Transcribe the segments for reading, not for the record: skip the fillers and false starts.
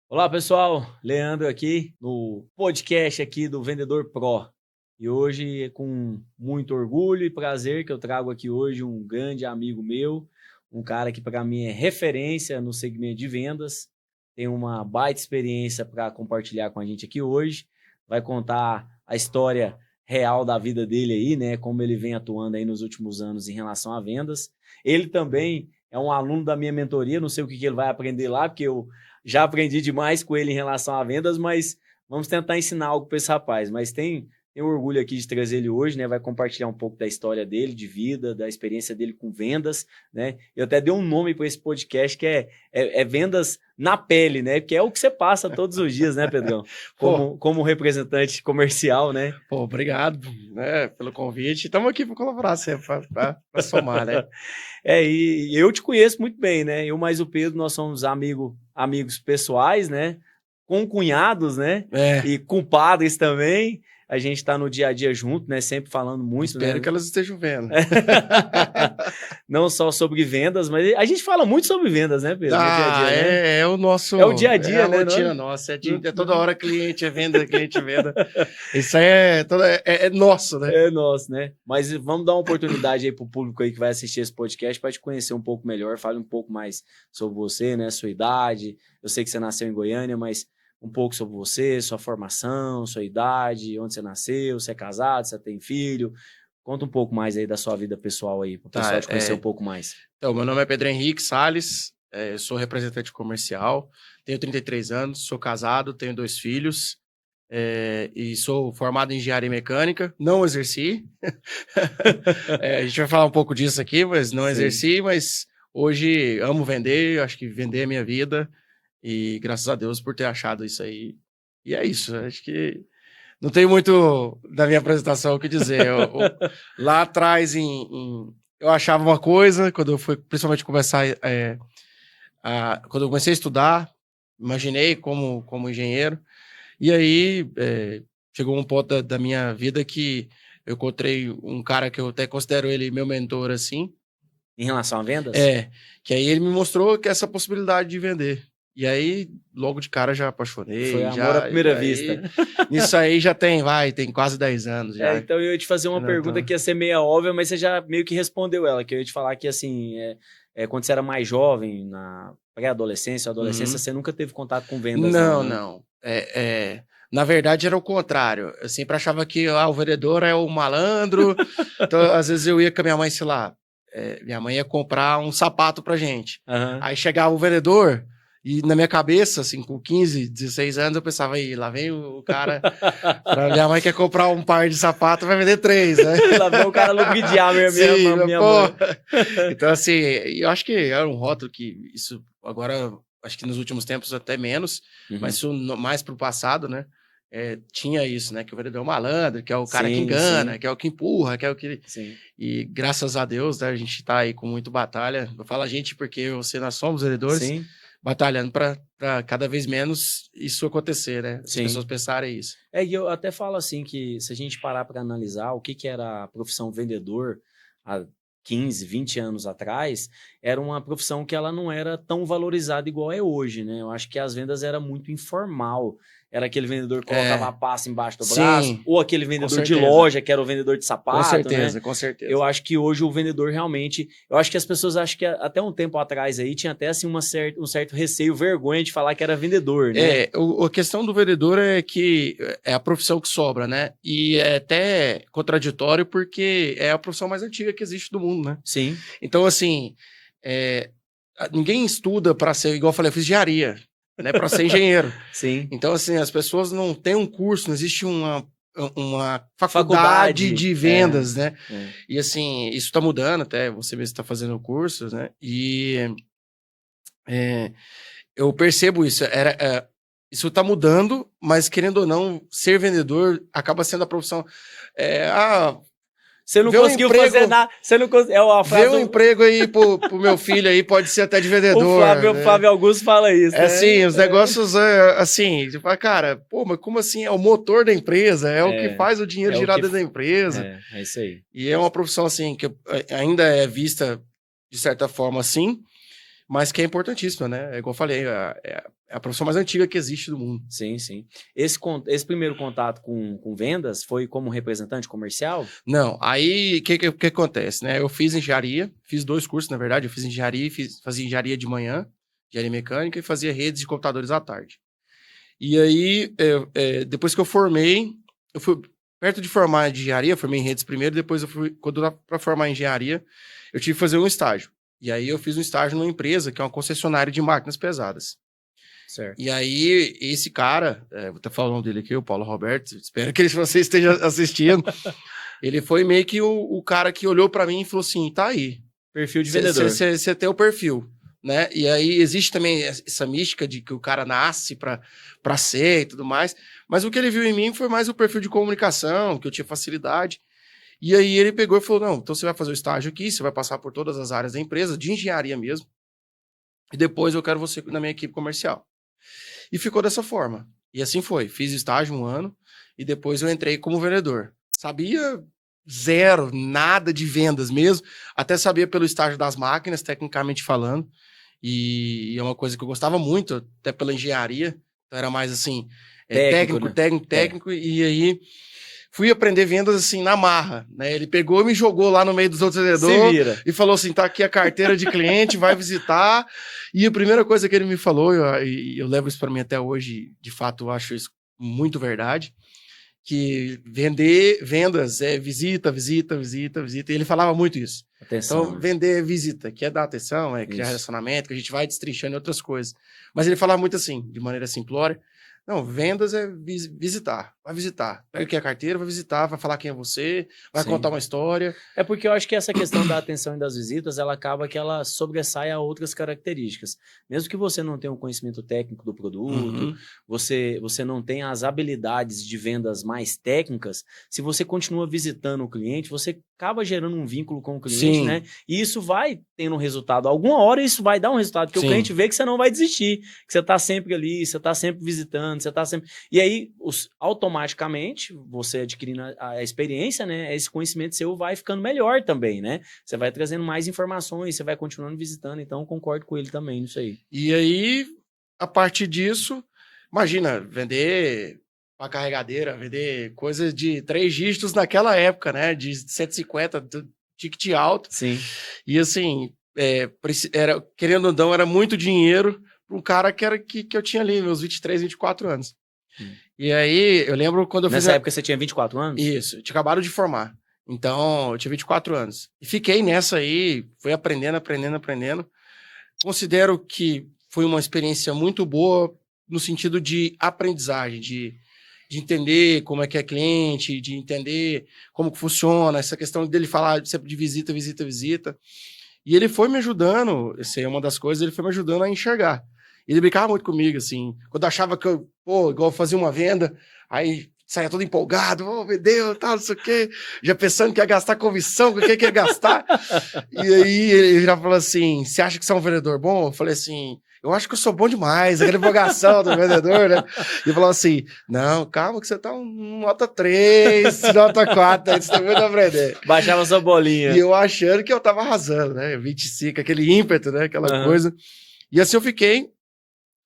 Olá pessoal, Leandro aqui no podcast aqui do Vendedor Pro. E hoje é com muito orgulho e prazer que eu trago aqui hoje um grande amigo meu, um cara que para mim é referência no segmento de vendas, tem uma baita experiência para compartilhar com a gente aqui hoje, vai contar a história real da vida dele aí, né, como ele vem atuando aí nos últimos anos em relação a vendas. Ele também é um aluno da minha mentoria, não sei o que ele vai aprender lá, porque eu já aprendi demais com ele em relação a vendas, mas vamos tentar ensinar algo para esse rapaz. Mas tem orgulho aqui de trazer ele hoje, né? Vai compartilhar um pouco da história dele, de vida, da experiência dele com vendas, né? Eu até dei um nome para esse podcast que é Vendas na Pele, né? Porque é o que você passa todos os dias, né, Pedrão? Como representante comercial, né? Pô, obrigado, né, pelo convite. Estamos aqui para colaborar sempre, para somar, né? E eu te conheço muito bem, né? Eu mais o Pedro, nós somos amigos pessoais, né? Concunhados, né? E compadres também. A gente está no dia a dia junto, né? Sempre falando muito, Espero né? que elas estejam vendo. Não só sobre vendas, mas a gente fala muito sobre vendas, né, Pedro? No dia a dia, né? É o nosso... É o dia a dia, a né? rotina nossa. É toda hora cliente é venda, cliente é venda. Isso aí é nosso, né? É nosso, né? Mas vamos dar uma oportunidade aí para o público aí que vai assistir esse podcast para te conhecer um pouco melhor. Fale um pouco mais sobre você, né? Sua idade. Eu sei que você nasceu em Goiânia, mas um pouco sobre você, sua formação, sua idade, onde você nasceu, você é casado, você tem filho. Conta um pouco mais aí da sua vida pessoal aí, para o pessoal te conhecer um pouco mais. Então, meu nome é Pedro Henrique Salles, eu sou representante comercial, tenho 33 anos, sou casado, tenho 2 filhos, e sou formado em engenharia mecânica, não exerci. A gente vai falar um pouco disso aqui, mas não exerci, mas hoje amo vender, acho que vender é minha vida, e graças a Deus por ter achado isso aí. E é isso, acho que não tem muito da minha apresentação o que dizer. Lá atrás, eu achava uma coisa, quando eu fui principalmente começar, quando eu comecei a estudar, imaginei como engenheiro, e aí chegou um ponto da minha vida que eu encontrei um cara que eu até considero ele meu mentor, assim. Em relação a vendas? Que aí ele me mostrou que essa possibilidade de vender. E aí, logo de cara, já apaixonei. Foi amor à primeira vista. Isso aí já tem quase 10 anos já. Então eu ia te fazer uma pergunta que ia ser meio óbvia, mas você já meio que respondeu ela, que eu ia te falar que, assim, quando você era mais jovem, na pré-adolescência, adolescência, você nunca teve contato com vendas, não? Não. Na verdade, era o contrário. Eu sempre achava que o vendedor é o malandro. Então, às vezes, eu ia com a minha mãe, sei lá, minha mãe ia comprar um sapato pra gente. Aí chegava o vendedor... E na minha cabeça, assim, com 15, 16 anos, eu pensava, aí, lá vem o cara, minha mãe quer comprar um par de sapato, vai vender 3, né? Lá vem o cara lubridiar minha mãe. Então, assim, eu acho que era um rótulo que isso, agora, acho que nos últimos tempos até menos, mas isso mais pro passado, né? Tinha isso, né? Que o vendedor é um malandro, que é o cara que engana, que é o que empurra, que é o que... E graças a Deus, né, a gente tá aí com muito batalha. Eu falo a gente porque nós somos vendedores. Batalhando para cada vez menos isso acontecer, né? As pessoas pensarem isso. E eu até falo assim que se a gente parar para analisar o que era a profissão vendedor há 15, 20 anos atrás, era uma profissão que ela não era tão valorizada igual é hoje, né? Eu acho que as vendas era muito informal. Era aquele vendedor que colocava a pasta embaixo do braço, ou aquele vendedor de loja, que era o vendedor de sapato, com certeza. Eu acho que hoje o vendedor realmente... Eu acho que as pessoas acham que até um tempo atrás aí tinha até assim um certo receio, vergonha de falar que era vendedor, né? A questão do vendedor é que é a profissão que sobra, né? E é até contraditório porque é a profissão mais antiga que existe do mundo, né? Sim. Então, assim, ninguém estuda para ser, igual eu falei, eu fiz engenharia, né, para ser engenheiro. Sim. Então, assim, as pessoas não têm um curso, não existe uma faculdade de vendas, né? E, assim, isso está mudando até, você mesmo está fazendo cursos, né? E eu percebo isso. Isso está mudando, mas, querendo ou não, ser vendedor acaba sendo a profissão... Você não conseguiu fazer nada. Você não conseguiu. Vê um emprego aí pro meu filho aí, pode ser até de vendedor. O Flávio Augusto fala isso. Assim, os negócios, assim, tipo, cara, mas como assim? É o motor da empresa, é o que faz o dinheiro girar dentro da empresa. É isso aí. E é uma profissão, assim, que ainda é vista de certa forma assim, mas que é importantíssima, né? É igual eu falei, é a profissão mais antiga que existe do mundo. Sim, sim. Esse primeiro contato com vendas foi como representante comercial? Não, aí o que acontece, né? Eu fiz engenharia, fiz 2 cursos, na verdade. Eu fiz engenharia, fazia engenharia de manhã, engenharia mecânica, e fazia redes de computadores à tarde. E aí, depois que eu formei, eu fui perto de formar em engenharia, eu formei em redes primeiro, depois quando eu para formar em engenharia, eu tive que fazer um estágio. E aí eu fiz um estágio numa empresa que é uma concessionária de máquinas pesadas. Certo. E aí, esse cara, vou estar falando dele aqui, o Paulo Roberto, espero que você esteja assistindo. Ele foi meio que o cara que olhou para mim e falou assim: tá aí. Perfil de vendedor. Você tem o perfil, né? E aí existe também essa mística de que o cara nasce para ser e tudo mais. Mas o que ele viu em mim foi mais o perfil de comunicação, que eu tinha facilidade. E aí ele pegou e falou: não, então você vai fazer o estágio aqui, você vai passar por todas as áreas da empresa, de engenharia mesmo. E depois eu quero você na minha equipe comercial. E ficou dessa forma. E assim foi. Fiz estágio 1 ano e depois eu entrei como vendedor. Sabia zero, nada de vendas mesmo. Até sabia pelo estágio das máquinas, tecnicamente falando. E é uma coisa que eu gostava muito, até pela engenharia. Então era mais assim, técnico. E aí fui aprender vendas assim na marra, né? Ele pegou e me jogou lá no meio dos outros vendedores e falou assim: tá aqui a carteira de cliente, vai visitar. E a primeira coisa que ele me falou, eu levo isso para mim até hoje, de fato, eu acho isso muito verdade, que vendas é visita. E ele falava muito isso. Atenção, então, vender é visita, que é dar atenção, é criar relacionamento, que a gente vai destrinchando em outras coisas. Mas ele falava muito assim, de maneira simplória. Não, vendas é visitar. Vai visitar. Pega aqui a carteira, vai visitar, vai falar quem é você, vai contar uma história. É porque eu acho que essa questão da atenção e das visitas, ela acaba que ela sobressai a outras características. Mesmo que você não tenha um conhecimento técnico do produto, você não tenha as habilidades de vendas mais técnicas, se você continua visitando o cliente, você acaba gerando um vínculo com o cliente, né? E isso vai tendo um resultado. Alguma hora isso vai dar um resultado, porque o cliente vê que você não vai desistir, que você está sempre ali, você está sempre visitando, você está sempre... E aí, automaticamente, você adquirindo a experiência, né? Esse conhecimento seu vai ficando melhor também, né? Você vai trazendo mais informações, você vai continuando visitando, então concordo com ele também nisso aí. E aí, a partir disso, imagina, vender uma carregadeira, vender coisas de 3 dígitos naquela época, né? De 150, ticket alto. Sim. E assim, querendo ou não, era muito dinheiro para um cara que eu tinha ali, meus 23, 24 anos. E aí, eu lembro quando eu fiz... Nessa época você tinha 24 anos? Isso, eu tinha acabado de formar. Então, eu tinha 24 anos. E fiquei nessa aí, fui aprendendo. Considero que foi uma experiência muito boa no sentido de aprendizagem, de entender como é que é cliente, de entender como que funciona, essa questão dele falar sempre de visita. E ele foi me ajudando, essa é uma das coisas, ele foi me ajudando a enxergar. Ele brincava muito comigo, assim, quando achava que eu, igual eu fazia uma venda, aí saia todo empolgado, vendeu, tal, não sei o quê, já pensando que ia gastar comissão, com o que ia gastar. E aí ele já falou assim: você acha que você é um vendedor bom? Eu falei assim: eu acho que eu sou bom demais, aquela empolgação do vendedor, né? E falou assim: não, calma que você tá nota 3, nota 4, aí você tem muito a aprender. Baixava sua bolinha. E eu achando que eu tava arrasando, né? 25, aquele ímpeto, né? Aquela coisa. E assim eu fiquei.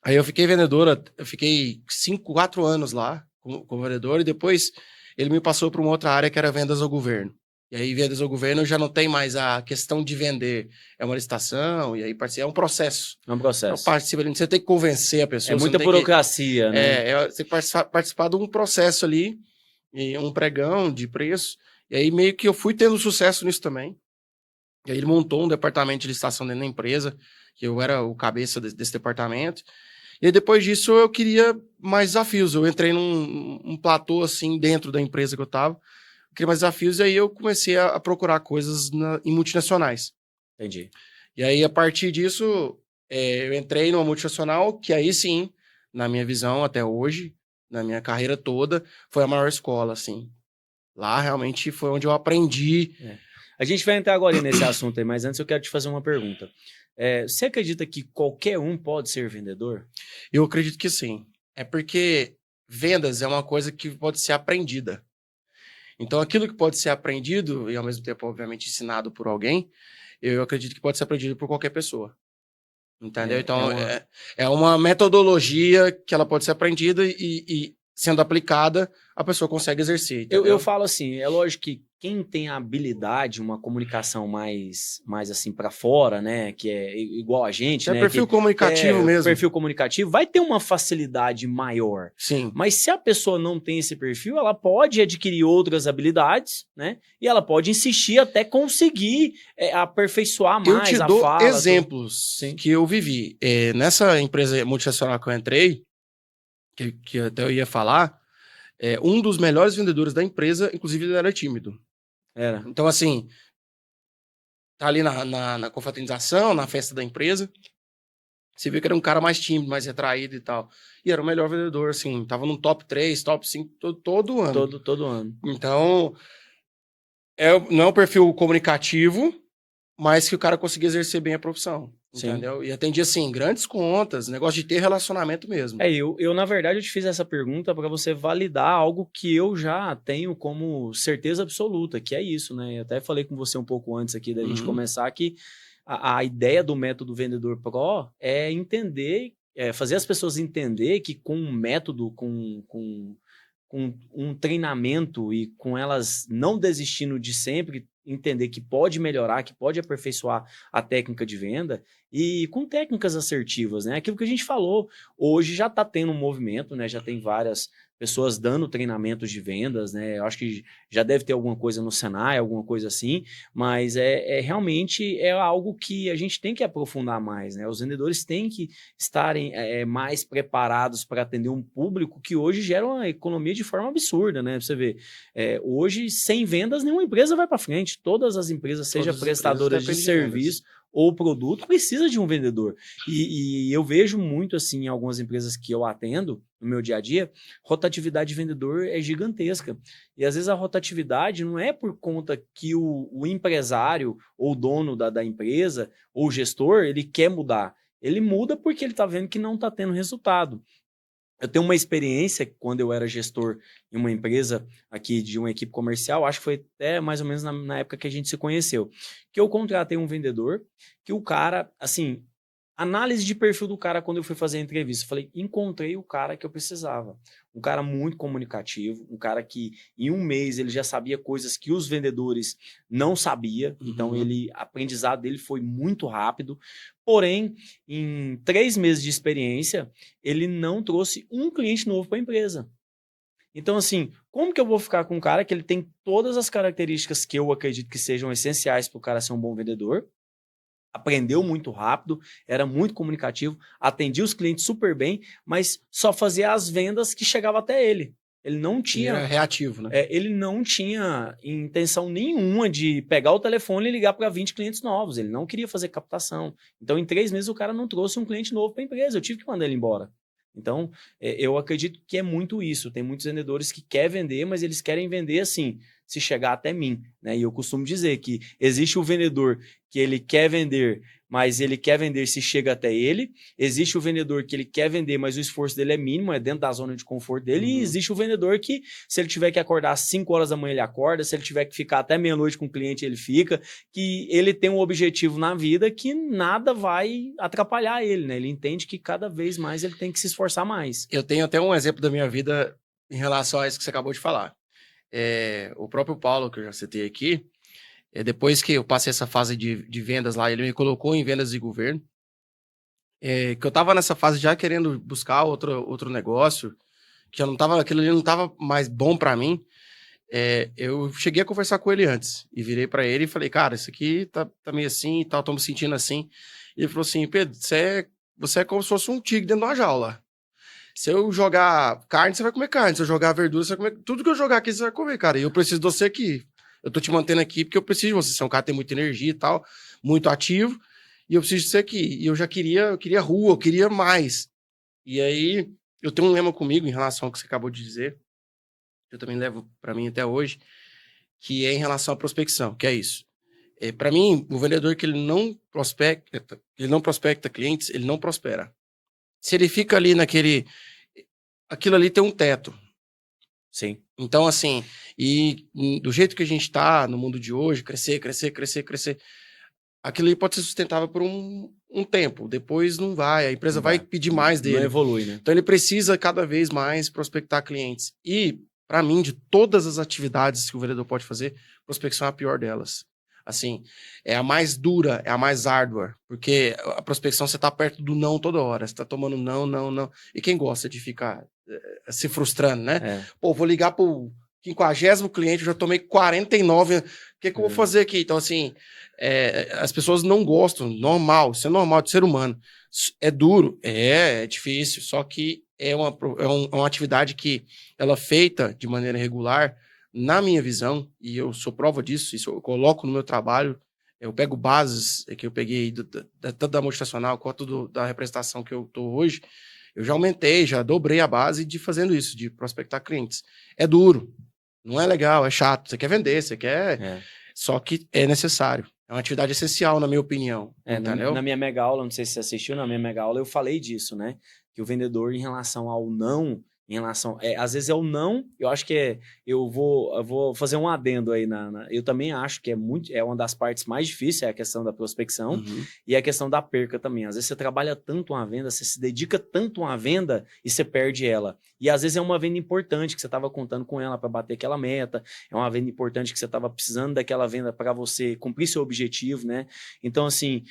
Aí eu fiquei vendedora, eu fiquei 4 anos lá como vendedor, e depois ele me passou para uma outra área que era vendas ao governo. E aí, vendas ao governo já não tem mais a questão de vender, é uma licitação, e aí é um processo. É um processo. Então, participa ali, você tem que convencer a pessoa. É muita burocracia, né? Você tem que participar de um processo ali, e um pregão de preço, e aí meio que eu fui tendo sucesso nisso também. E aí ele montou um departamento de licitação dentro da empresa, que eu era o cabeça desse departamento. E aí, depois disso, eu queria mais desafios. Eu entrei num platô, assim, dentro da empresa que eu estava. Eu queria mais desafios, e aí eu comecei a procurar coisas em multinacionais. Entendi. E aí, a partir disso, eu entrei numa multinacional, que aí sim, na minha visão, até hoje, na minha carreira toda, foi a maior escola, assim. Lá, realmente, foi onde eu aprendi. A gente vai entrar agora nesse assunto aí, mas antes eu quero te fazer uma pergunta. Você acredita que qualquer um pode ser vendedor? Eu acredito que sim. É porque vendas é uma coisa que pode ser aprendida. Então, aquilo que pode ser aprendido e, ao mesmo tempo, obviamente, ensinado por alguém, eu acredito que pode ser aprendido por qualquer pessoa. Entendeu? Então, é uma metodologia que ela pode ser aprendida e sendo aplicada, a pessoa consegue exercer. Eu falo assim, é lógico que quem tem a habilidade, uma comunicação mais assim para fora, né, que é igual a gente, é né, perfil comunicativo mesmo. Perfil comunicativo, vai ter uma facilidade maior. Sim. Mas se a pessoa não tem esse perfil, ela pode adquirir outras habilidades, né, e ela pode insistir até conseguir aperfeiçoar mais a fala. Eu te dou exemplos que eu vivi. Nessa empresa multinacional que eu entrei, que até eu ia falar, um dos melhores vendedores da empresa, inclusive ele era tímido. Era. Então, assim, tá ali na confraternização, na festa da empresa, você vê que era um cara mais tímido, mais retraído e tal. E era o melhor vendedor, assim, tava no top 3, top 5 todo ano. Todo ano. Então, não é um perfil comunicativo, mas que o cara conseguia exercer bem a profissão. Sim. Entendeu? E atendia, assim, grandes contas, negócio de ter relacionamento mesmo. Eu na verdade, eu te fiz essa pergunta para você validar algo que eu já tenho como certeza absoluta, que é isso, né? Eu até falei com você um pouco antes aqui da gente começar que a ideia do método Vendedor Pro é entender, fazer as pessoas entender que com um método, com um treinamento e com elas não desistindo de sempre entender que pode melhorar, que pode aperfeiçoar a técnica de venda e com técnicas assertivas, né? Aquilo que a gente falou, hoje já está tendo um movimento, né? Já tem várias pessoas dando treinamentos de vendas, né? Eu acho que já deve ter alguma coisa no Senai, alguma coisa assim, mas realmente é algo que a gente tem que aprofundar mais, né? Os vendedores têm que estarem mais preparados para atender um público que hoje gera uma economia de forma absurda, né? Você vê, hoje sem vendas nenhuma empresa vai para frente, todas as empresas, seja prestadoras de serviço ou produto, precisa de um vendedor. E eu vejo muito assim em algumas empresas que eu atendo no meu dia a dia, rotatividade de vendedor é gigantesca. E às vezes a rotatividade não é por conta que o empresário ou dono da empresa ou gestor, ele quer mudar. Ele muda porque ele está vendo que não está tendo resultado. Eu tenho uma experiência quando eu era gestor em uma empresa aqui de uma equipe comercial, acho que foi até mais ou menos na época que a gente se conheceu, que eu contratei um vendedor, que o cara, assim, análise de perfil do cara quando eu fui fazer a entrevista, eu falei, encontrei o cara que eu precisava. Um cara muito comunicativo, um cara que em um mês ele já sabia coisas que os vendedores não sabiam, então aprendizado dele foi muito rápido, porém, em 3 meses de experiência, ele não trouxe um cliente novo para a empresa. Então, assim, como que eu vou ficar com um cara que ele tem todas as características que eu acredito que sejam essenciais para o cara ser um bom vendedor, aprendeu muito rápido, era muito comunicativo, atendia os clientes super bem, mas só fazia as vendas que chegavam até ele. Ele não tinha... Era reativo, né? Ele não tinha intenção nenhuma de pegar o telefone e ligar para 20 clientes novos. Ele não queria fazer captação. Então, em 3 meses, o cara não trouxe um cliente novo para a empresa. Eu tive que mandar ele embora. Então, eu acredito que é muito isso. Tem muitos vendedores que querem vender, mas eles querem vender assim, se chegar até mim, né? E eu costumo dizer que existe o vendedor que ele quer vender, mas ele quer vender se chega até ele. Existe o vendedor que ele quer vender, mas o esforço dele é mínimo, é dentro da zona de conforto dele. E existe o vendedor que, se ele tiver que acordar às 5 horas da manhã, ele acorda. Se ele tiver que ficar até meia-noite com o cliente, ele fica. Que ele tem um objetivo na vida que nada vai atrapalhar ele, né? Ele entende que cada vez mais ele tem que se esforçar mais. Eu tenho até um exemplo da minha vida em relação a isso que você acabou de falar. O próprio Paulo, que eu já citei aqui, depois que eu passei essa fase de vendas lá, ele me colocou em vendas de governo, que eu tava nessa fase já querendo buscar outro negócio, que aquilo ali não tava mais bom para mim. Eu cheguei a conversar com ele antes, e virei para ele e falei, cara, isso aqui tá meio assim e tal, tô me sentindo assim. E ele falou assim, Pedro, você é como se fosse um tigre dentro de uma jaula. Se eu jogar carne, você vai comer carne. Se eu jogar verdura, você vai comer... Tudo que eu jogar aqui, você vai comer, cara. E eu preciso de você aqui. Eu tô te mantendo aqui porque eu preciso de você. Você é um cara que tem muita energia e tal, muito ativo. E eu preciso de você aqui. E eu queria rua, eu queria mais. E aí, eu tenho um lema comigo em relação ao que você acabou de dizer, que eu também levo para mim até hoje, que é em relação à prospecção, que é isso. Para mim, o vendedor que ele não prospecta clientes, ele não prospera. Se ele fica ali aquilo ali tem um teto. Sim. Então, assim, e do jeito que a gente tá no mundo de hoje, crescer, aquilo ali pode ser sustentável por um um tempo, depois não vai, a empresa vai pedir mais dele. Não evolui, né? Então ele precisa cada vez mais prospectar clientes. E, para mim, de todas as atividades que o vendedor pode fazer, prospecção é a pior delas. Assim, é a mais dura, é a mais árdua, porque a prospecção você tá perto do não toda hora, você tá tomando não, não, não. E quem gosta de ficar se frustrando, né? Pô, vou ligar pro 50º cliente, eu já tomei 49, o que eu vou fazer aqui? Então, assim, as pessoas não gostam, normal, isso é normal de ser humano. É duro, é difícil, só que é uma atividade que ela é feita de maneira regular, na minha visão, e eu sou prova disso, isso eu coloco no meu trabalho, eu pego bases que eu peguei tanto da motivacional quanto da representação que eu estou hoje, eu já aumentei, já dobrei a base de fazendo isso, de prospectar clientes. É duro, não é legal, é chato, você quer vender, você quer... Só que é necessário. É uma atividade essencial, na minha opinião. Entendeu? Na minha mega aula, não sei se você assistiu, na minha mega aula eu falei disso, né? Que o vendedor, em relação ao não, às vezes é o não, eu acho que eu vou fazer um adendo aí, eu também acho que é uma das partes mais difíceis, é a questão da prospecção e a questão da perca também. Às vezes você trabalha tanto uma venda, você se dedica tanto uma venda e você perde ela. E às vezes é uma venda importante que você estava contando com ela para bater aquela meta, é uma venda importante que você estava precisando daquela venda para você cumprir seu objetivo, né? Então, assim,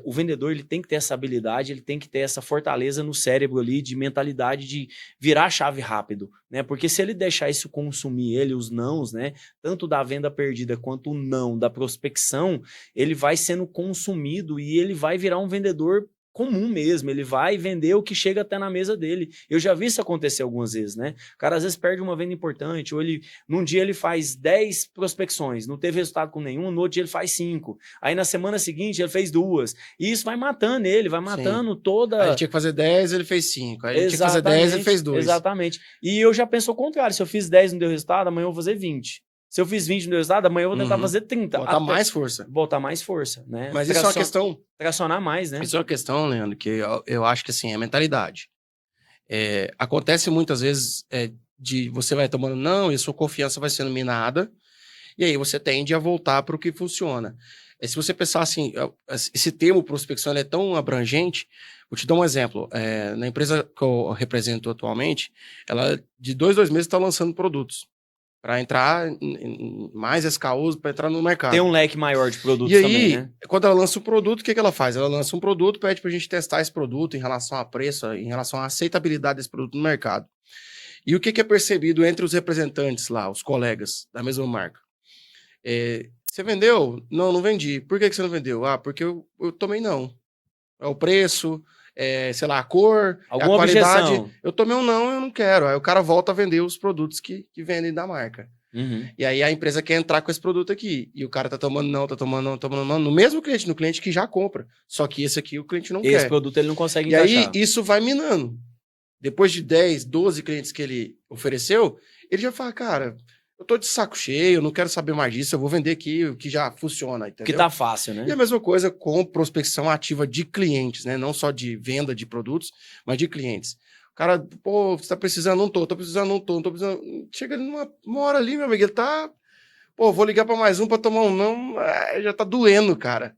o vendedor ele tem que ter essa habilidade, ele tem que ter essa fortaleza no cérebro ali de mentalidade de virar a chave rápido, né? Porque se ele deixar isso consumir ele, os nãos, né? Tanto da venda perdida quanto o não da prospecção, ele vai sendo consumido e ele vai virar um vendedor comum mesmo, ele vai vender o que chega até na mesa dele. Eu já vi isso acontecer algumas vezes, né? O cara às vezes perde uma venda importante, ou num dia ele faz 10 prospecções, não teve resultado com nenhum, no outro dia ele faz 5. Aí na semana seguinte ele fez 2. E isso vai matando ele, vai matando toda... Aí ele tinha que fazer 10, ele fez 5. Aí ele tinha que fazer 10, ele fez 2. Exatamente. E eu já penso ao contrário, se eu fiz 10 e não deu resultado, amanhã eu vou fazer 20. Se eu fiz 20 no resultado, amanhã eu vou tentar fazer 30. Botar mais força. Botar mais força, né? Mas isso é uma questão... Tracionar mais, né? Isso é uma questão, Leandro, que eu acho que assim, é mentalidade. Acontece muitas vezes de você vai tomando não, e a sua confiança vai sendo minada, e aí você tende a voltar para o que funciona. Se você pensar assim, esse termo prospecção é tão abrangente, vou te dar um exemplo. Na empresa que eu represento atualmente, ela de 2 meses está lançando produtos para entrar em mais SKUs, para entrar no mercado. Tem um leque maior de produtos aí, também, né? Quando ela lança um produto, o que ela faz? Ela lança um produto, pede para a gente testar esse produto em relação a preço, em relação à aceitabilidade desse produto no mercado. E o que é percebido entre os representantes lá, os colegas da mesma marca? Você vendeu? Não, não vendi. Por que você não vendeu? Porque eu tomei não. É o preço, sei lá, a cor, alguma a qualidade. Objeção. Eu tomei um não, eu não quero. Aí o cara volta a vender os produtos que vendem da marca. E aí a empresa quer entrar com esse produto aqui. E o cara tá tomando não, no mesmo cliente, no cliente que já compra. Só que esse aqui o cliente não quer. Esse produto ele não consegue encaixar. encaixar. E aí isso vai minando. Depois de 10, 12 clientes que ele ofereceu, ele já fala, cara, eu tô de saco cheio, eu não quero saber mais disso, eu vou vender aqui o que já funciona, entendeu? Que tá fácil, né? E a mesma coisa com prospecção ativa de clientes, né? Não só de venda de produtos, mas de clientes. O cara, pô, você tá precisando, não tô precisando, não tô precisando. Chega numa hora ali, meu amigo, ele tá... Pô, vou ligar para mais um para tomar um não, já tá doendo, cara.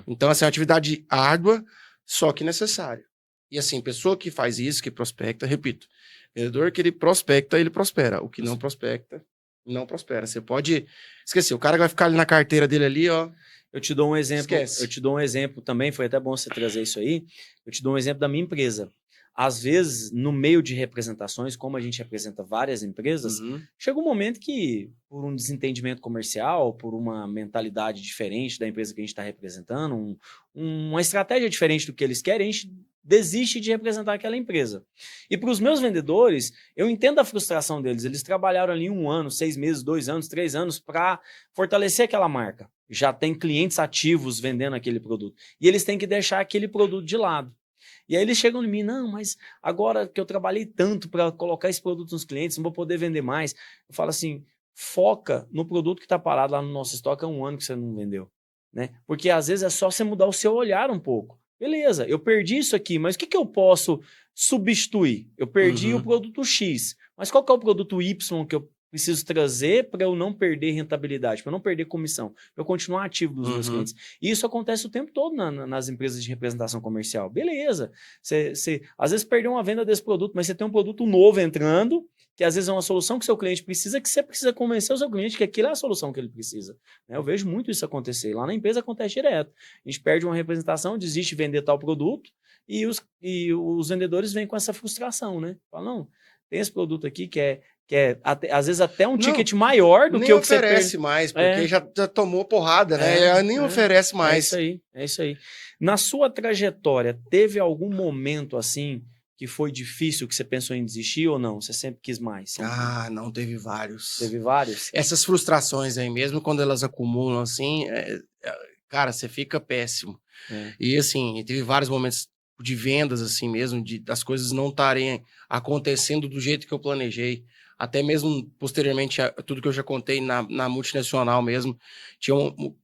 Então, assim, é uma atividade árdua, só que necessária. E assim, pessoa que faz isso, que prospecta, repito, vendedor que ele prospecta, ele prospera. O que não prospecta, não prospera. Você pode esquecer, o cara vai ficar ali na carteira dele ali, ó. Eu te dou um exemplo. Esquece. Eu te dou um exemplo também, foi até bom você trazer isso aí. Eu te dou um exemplo da minha empresa. Às vezes, no meio de representações, como a gente representa várias empresas, chega um momento que, por um desentendimento comercial, por uma mentalidade diferente da empresa que a gente está representando, uma estratégia diferente do que eles querem, a gente desiste de representar aquela empresa. E para os meus vendedores, eu entendo a frustração deles. Eles trabalharam ali 1 ano, 6 meses, 2 anos, 3 anos para fortalecer aquela marca. Já tem clientes ativos vendendo aquele produto. E eles têm que deixar aquele produto de lado. E aí eles chegam em mim, não, mas agora que eu trabalhei tanto para colocar esse produto nos clientes, não vou poder vender mais. Eu falo assim, foca no produto que está parado lá no nosso estoque há 1 ano que você não vendeu. Né? Porque às vezes é só você mudar o seu olhar um pouco. Beleza, eu perdi isso aqui, mas o que eu posso substituir? Eu perdi o produto X, mas qual que é o produto Y que eu preciso trazer para eu não perder rentabilidade, para eu não perder comissão, para eu continuar ativo dos meus clientes. E isso acontece o tempo todo nas empresas de representação comercial. Beleza, você às vezes perdeu uma venda desse produto, mas você tem um produto novo entrando, que às vezes é uma solução que o seu cliente precisa, que você precisa convencer o seu cliente que aquilo é a solução que ele precisa. Eu vejo muito isso acontecer. Lá na empresa acontece direto. A gente perde uma representação, desiste de vender tal produto, e os vendedores vêm com essa frustração, né? Falam, não, tem esse produto aqui que é às vezes até um ticket maior do que o que você oferece mais, porque já tomou porrada, né? Nem oferece mais. É isso aí. Na sua trajetória, teve algum momento assim que foi difícil, que você pensou em desistir ou não? Você sempre quis mais? Sempre? Não, teve vários. Teve vários? Essas frustrações aí mesmo, quando elas acumulam assim, cara, você fica péssimo. E assim, teve vários momentos de vendas assim mesmo, das coisas não estarem acontecendo do jeito que eu planejei. Até mesmo posteriormente a tudo que eu já contei na multinacional mesmo.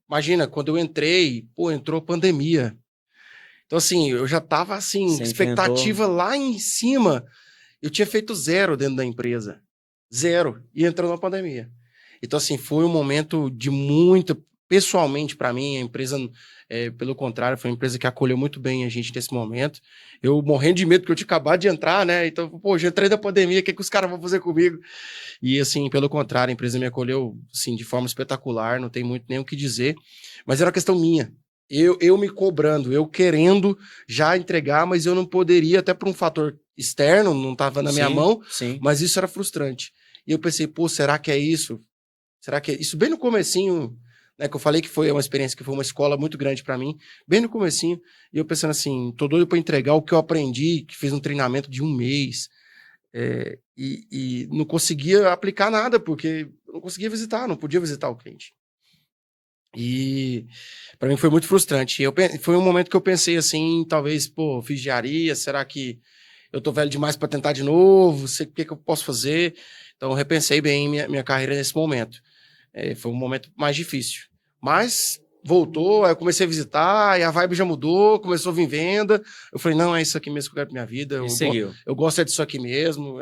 Imagina, quando eu entrei, entrou pandemia. Então assim, eu já tava assim, expectativa lá em cima. Eu tinha feito 0 dentro da empresa. 0. E entrou na pandemia. Então assim, foi um momento de muita... Pessoalmente, para mim, a empresa, pelo contrário, foi uma empresa que acolheu muito bem a gente nesse momento. Eu morrendo de medo, porque eu tinha acabado de entrar, né? Então, já entrei na pandemia, o que os caras vão fazer comigo? E, assim, pelo contrário, a empresa me acolheu, assim, de forma espetacular, não tem muito nem o que dizer. Mas era uma questão minha. Eu me cobrando, eu querendo já entregar, mas eu não poderia, até por um fator externo, não estava na minha mão, mas isso era frustrante. E eu pensei, será que é isso? Será que é isso? Bem no comecinho... Né, que eu falei que foi uma experiência que foi uma escola muito grande para mim, bem no comecinho, e eu pensando assim, tô doido para entregar o que eu aprendi, que fiz um treinamento de 1 mês, e não conseguia aplicar nada, porque eu não conseguia visitar, não podia visitar o cliente. E para mim foi muito frustrante. Foi um momento que eu pensei assim, talvez, fiz engenharia, será que eu tô velho demais para tentar de novo? O que eu posso fazer? Então eu repensei bem minha carreira nesse momento. Foi um momento mais difícil. Mas voltou, aí eu comecei a visitar, e a vibe já mudou, começou a vir venda. Eu falei, não, é isso aqui mesmo que eu quero pra minha vida. Eu gosto disso aqui mesmo.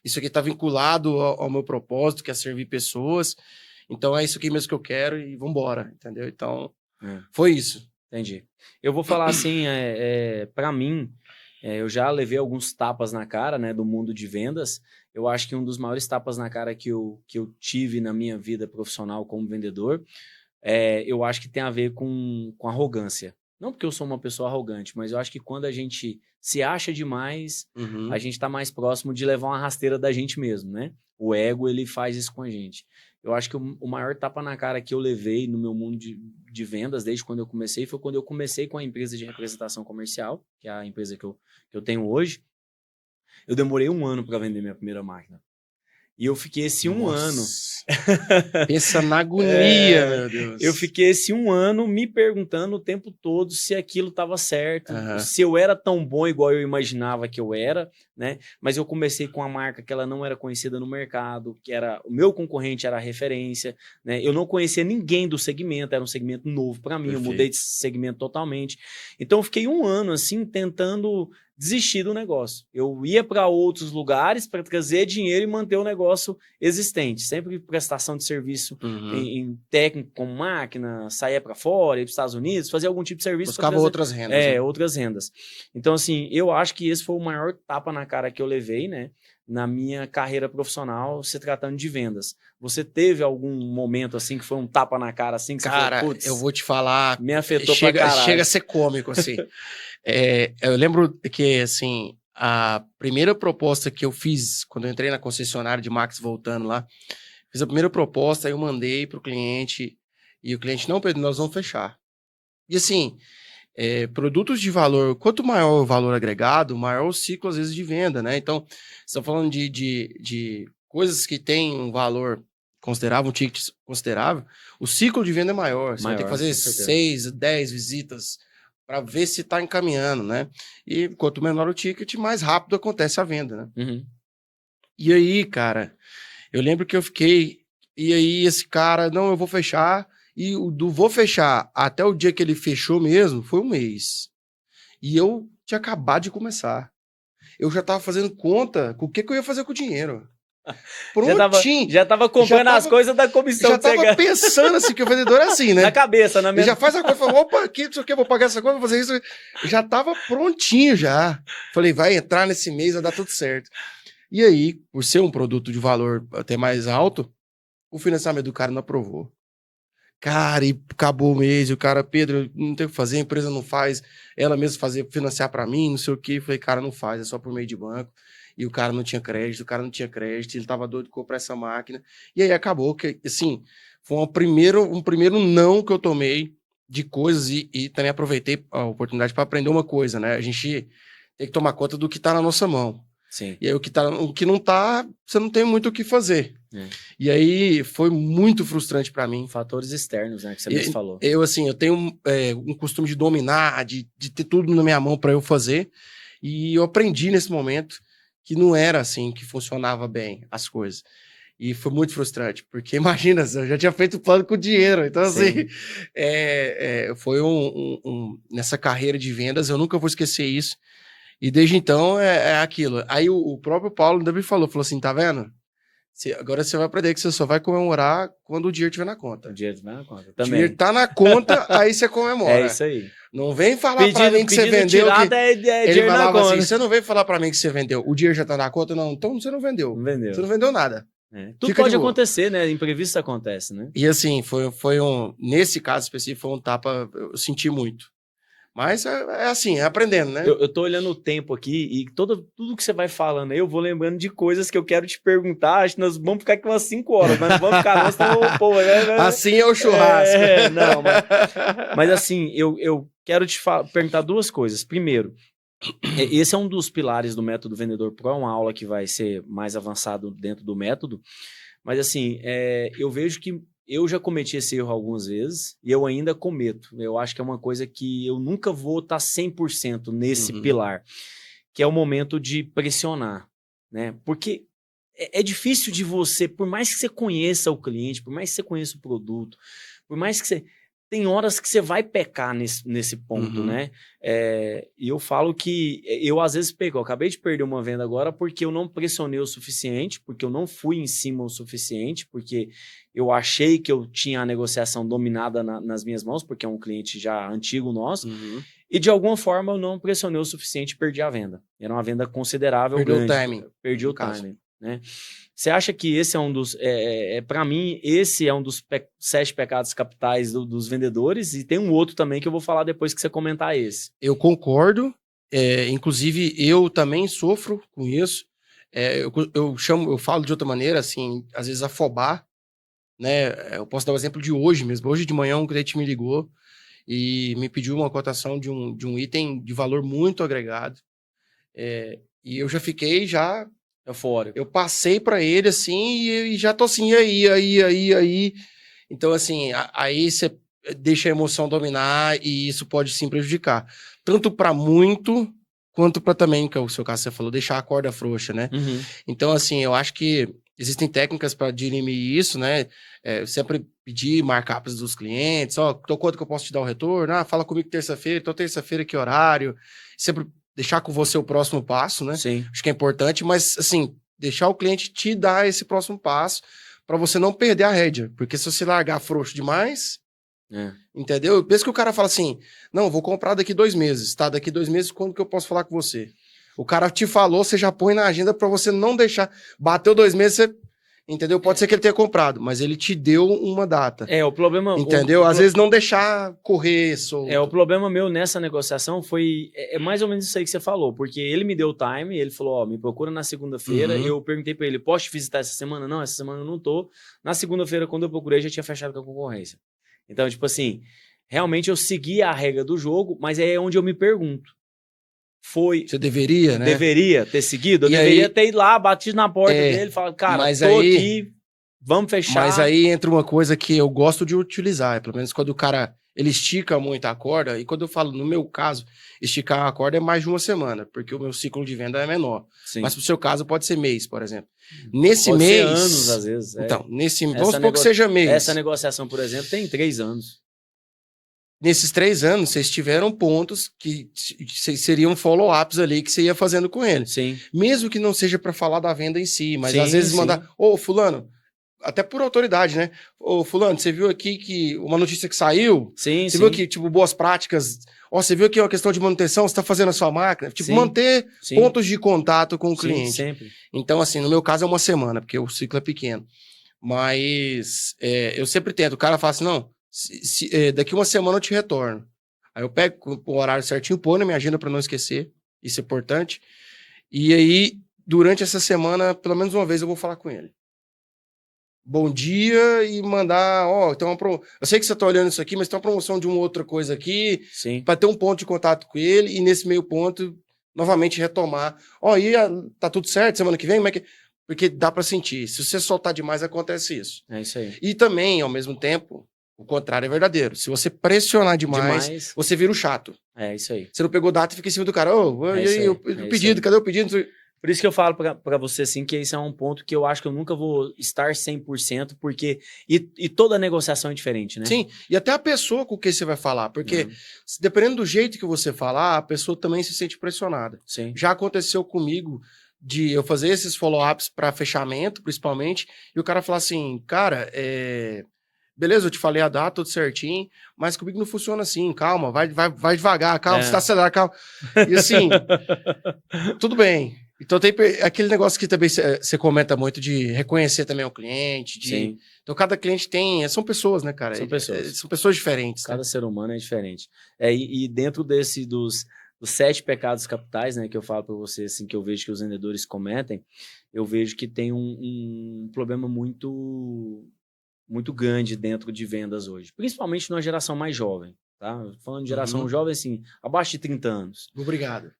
Isso aqui está vinculado ao meu propósito, que é servir pessoas. Então é isso aqui mesmo que eu quero e vambora, entendeu? Então, foi isso. Entendi. Eu vou falar assim, para mim, eu já levei alguns tapas na cara, né, do mundo de vendas. Eu acho que um dos maiores tapas na cara que eu tive na minha vida profissional como vendedor, eu acho que tem a ver com arrogância. Não porque eu sou uma pessoa arrogante, mas eu acho que quando a gente se acha demais, a gente está mais próximo de levar uma rasteira da gente mesmo, né? O ego, ele faz isso com a gente. Eu acho que o maior tapa na cara que eu levei no meu mundo de vendas, desde quando eu comecei, foi quando eu comecei com a empresa de representação comercial, que é a empresa que eu tenho hoje. Eu demorei 1 ano para vender minha primeira máquina. E eu fiquei esse 1 ano... Pensa na agonia, meu Deus. Eu fiquei esse 1 ano me perguntando o tempo todo se aquilo estava certo, se eu era tão bom igual eu imaginava que eu era, né? Mas eu comecei com uma marca que ela não era conhecida no mercado, que era o meu concorrente era a referência, né? Eu não conhecia ninguém do segmento, era um segmento novo para mim, Perfeito. Eu mudei de segmento totalmente. Então eu fiquei 1 ano assim tentando desistir do negócio. Eu ia para outros lugares para trazer dinheiro e manter o negócio existente. Sempre prestação de serviço em técnico com máquina, saía para fora, ia para os Estados Unidos, fazia algum tipo de serviço. Buscava outras rendas. Né? Outras rendas. Então, assim, eu acho que esse foi o maior tapa na cara que eu levei, né? Na minha carreira profissional, se tratando de vendas. Você teve algum momento, assim, que foi um tapa na cara, assim, que cara, você falou, putz, eu vou te falar... Me afetou pra caralho. Chega a ser cômico, assim. Eu lembro que, assim, a primeira proposta que eu fiz, quando eu entrei na concessionária de Max voltando lá, fiz a primeira proposta, aí eu mandei pro cliente, e o cliente, não, Pedro, nós vamos fechar. E assim, produtos de valor, quanto maior o valor agregado, maior o ciclo, às vezes, de venda, né? Então, você está falando de coisas que têm um valor considerável, um ticket considerável, o ciclo de venda é maior. Você vai ter que fazer 6, 10 visitas para ver se está encaminhando, né? E quanto menor o ticket, mais rápido acontece a venda, né? Uhum. E aí, cara, eu lembro que eu fiquei... E aí esse cara, não, eu vou fechar. E do vou fechar até o dia que ele fechou mesmo, foi 1 mês. E eu tinha acabado de começar. Eu já estava fazendo conta com o que eu ia fazer com o dinheiro. Prontinho. Já tava comprando as coisas da comissão. Já tava pensando assim, que o vendedor é assim, né? Na cabeça, na Ele já faz a coisa, fala, opa, aqui, não sei o que, vou pagar essa coisa, vou fazer isso. Já tava prontinho já. Falei, vai entrar nesse mês, vai dar tudo certo. E aí, por ser um produto de valor até mais alto, o financiamento do cara não aprovou. Cara, e acabou o mês, e o cara, Pedro, não tem o que fazer, a empresa não faz, ela mesma financiar pra mim, não sei o que. Falei, cara, não faz, é só por meio de banco. E o cara não tinha crédito, ele tava doido de comprar essa máquina. E aí acabou que, assim, foi um primeiro não que eu tomei de coisas e também aproveitei a oportunidade para aprender uma coisa, né? A gente tem que tomar conta do que tá na nossa mão. Sim. E aí o que não tá, você não tem muito o que fazer. E aí foi muito frustrante para mim. Fatores externos, né, que você mesmo falou. Eu tenho um costume de dominar, de ter tudo na minha mão para eu fazer. E eu aprendi nesse momento que não era assim que funcionava bem as coisas. E foi muito frustrante, porque imagina, eu já tinha feito plano com dinheiro. Então, assim, foi nessa carreira de vendas, eu nunca vou esquecer isso. E desde então é aquilo. Aí o próprio Paulo ainda me falou assim, tá vendo? Agora você vai aprender que você só vai comemorar quando o dinheiro estiver na conta. O dinheiro estiver na conta, também. O dinheiro tá na conta, aí você comemora. É isso aí. Não vem falar pra mim que você vendeu. Ele falava assim, você não vem falar pra mim que você vendeu. O dinheiro já tá na conta? Não, então você não vendeu. Não vendeu. Você não vendeu nada. Tudo pode acontecer, né? Imprevisto acontece, né? E assim, nesse caso específico, foi um tapa, eu senti muito. Mas é assim, é aprendendo, né? Eu tô olhando o tempo aqui e tudo que você vai falando aí, eu vou lembrando de coisas que eu quero te perguntar. Acho que nós vamos ficar aqui umas 5 horas, mas não vamos ficar, nós estamos, pô, né? Assim é o churrasco. Não, mas assim, eu quero te perguntar 2 coisas. Primeiro, esse é um dos pilares do método Vendedor Pro, é uma aula que vai ser mais avançado dentro do método, mas assim, eu vejo que eu já cometi esse erro algumas vezes e eu ainda cometo. Eu acho que é uma coisa que eu nunca vou estar 100% nesse pilar, que é o momento de pressionar, né? Porque é difícil de você, por mais que você conheça o cliente, por mais que você conheça o produto, por mais que você... Tem horas que você vai pecar nesse ponto, né? E eu falo que eu às vezes pego. Eu acabei de perder uma venda agora porque eu não pressionei o suficiente, porque eu não fui em cima o suficiente, porque eu achei que eu tinha a negociação dominada nas minhas mãos, porque é um cliente já antigo nosso. E de alguma forma eu não pressionei o suficiente e perdi a venda. Era uma venda considerável. Perdeu o timing. Perdi o timing, né? Você acha que esse é um dos... para mim, esse é um dos 7 pecados capitais dos vendedores, e tem um outro também que eu vou falar depois que você comentar esse. Eu concordo. Inclusive, eu também sofro com isso. Eu falo de outra maneira, assim, às vezes afobar, né? Eu posso dar o exemplo de hoje mesmo. Hoje de manhã um cliente me ligou e me pediu uma cotação de um item de valor muito agregado. E eu já fiquei eufórico. Eu passei para ele assim e já tô assim, e aí. Então, assim, aí você deixa a emoção dominar e isso pode sim prejudicar. Tanto para muito, quanto para também, que é o seu caso você falou, deixar a corda frouxa, né? Então, assim, eu acho que existem técnicas para dirimir isso, né? Sempre pedir markups dos clientes, quanto que eu posso te dar o retorno? Fala comigo terça-feira, então terça-feira que horário? Sempre deixar com você o próximo passo, né? Sim. Acho que é importante, mas, assim, deixar o cliente te dar esse próximo passo para você não perder a rédea. Porque se você largar frouxo demais, entendeu? Eu penso que o cara fala assim, não, vou comprar daqui 2 meses, tá? Daqui 2 meses, quando que eu posso falar com você? O cara te falou, você já põe na agenda para você não deixar. Bateu 2 meses, você... Entendeu? Pode ser que ele tenha comprado, mas ele te deu uma data. O problema... Entendeu? Às vezes não deixar correr solto. O problema meu nessa negociação foi... mais ou menos isso aí que você falou, porque ele me deu o time, ele falou, me procura na segunda-feira, e eu perguntei pra ele, posso te visitar essa semana? Não, essa semana eu não tô. Na segunda-feira, quando eu procurei, já tinha fechado com a concorrência. Então, tipo assim, realmente eu segui a regra do jogo, mas é onde eu me pergunto. Você deveria, né? Deveria ter seguido. Eu deveria ter ido lá, batido na porta dele e falado, cara, aqui, vamos fechar. Mas aí entra uma coisa que eu gosto de utilizar, pelo menos quando o cara, ele estica muito a corda, e quando eu falo, no meu caso, esticar a corda é mais de 1 semana, porque o meu ciclo de venda é menor. Sim. Mas pro seu caso pode ser mês, por exemplo. Nesse pode mês... ser anos, às vezes. Então, vamos supor que seja mês. Essa negociação, por exemplo, tem 3 anos. nesses 3 anos, vocês tiveram pontos que seriam follow-ups ali que você ia fazendo com ele. Sim. Mesmo que não seja para falar da venda em si, mas Sim, às vezes sim. mandar, ô, fulano, até por autoridade, né? Ô, fulano, você viu aqui que uma notícia que saiu? Sim, Você viu aqui, tipo, boas práticas? Ó, você viu aqui uma questão de manutenção, você tá fazendo a sua máquina? Tipo, Sim, manter sim. pontos de contato com o Sim, cliente. sempre. Então, assim, no meu caso é uma semana, porque o ciclo é pequeno. Mas eu sempre tento. O cara fala assim, não, daqui uma semana eu te retorno. Aí eu pego o horário certinho, põe na minha agenda para não esquecer. Isso é importante. E aí, durante essa semana, pelo menos uma vez eu vou falar com ele. Bom dia e mandar, ó, tem eu sei que você tá olhando isso aqui, mas tem uma promoção de uma outra coisa aqui, para ter um ponto de contato com ele e nesse meio ponto, novamente retomar. Ó, tá tudo certo semana que vem? Como é que... Porque dá para sentir. Se você soltar demais, acontece isso. É isso aí. E também, ao mesmo tempo, o contrário é verdadeiro. Se você pressionar demais, você vira o chato. É isso aí. Você não pegou data e fica em cima do cara. Ô, e aí, o pedido, cadê o pedido? Por isso que eu falo pra você, assim, que esse é um ponto que eu acho que eu nunca vou estar 100%, porque... E toda negociação é diferente, né? Sim, e até a pessoa com quem você vai falar, porque dependendo do jeito que você falar, a pessoa também se sente pressionada. Sim. Já aconteceu comigo de eu fazer esses follow-ups para fechamento, principalmente, e o cara falar assim, cara, beleza, eu te falei a data, tudo certinho, mas comigo não funciona assim, calma, vai devagar, calma, você tá acelerando, calma. E assim, tudo bem. Então tem aquele negócio que também você comenta muito de reconhecer também o cliente. Sim. Então cada cliente são pessoas, né, cara? São pessoas. São pessoas diferentes. Cada né? ser humano é diferente. E dentro dos 7 pecados capitais, né, que eu falo para você, assim, que eu vejo que os vendedores cometem, eu vejo que tem um problema muito grande dentro de vendas hoje, principalmente numa geração mais jovem. Tá? Falando de geração jovem, assim, abaixo de 30 anos. Obrigado.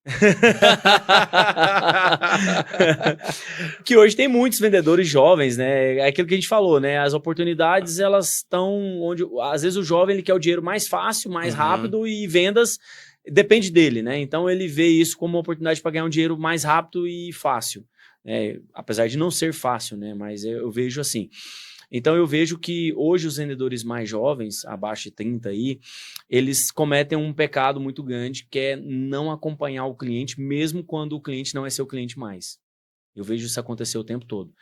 Que hoje tem muitos vendedores jovens, né? É aquilo que a gente falou, né? As oportunidades, elas estão onde... Às vezes o jovem, ele quer o dinheiro mais fácil, mais rápido, e vendas depende dele, né? Então ele vê isso como uma oportunidade para ganhar um dinheiro mais rápido e fácil. Apesar de não ser fácil, né? Mas eu vejo assim... Então eu vejo que hoje os vendedores mais jovens, abaixo de 30 aí, eles cometem um pecado muito grande, que é não acompanhar o cliente, mesmo quando o cliente não é seu cliente mais. Eu vejo isso acontecer o tempo todo.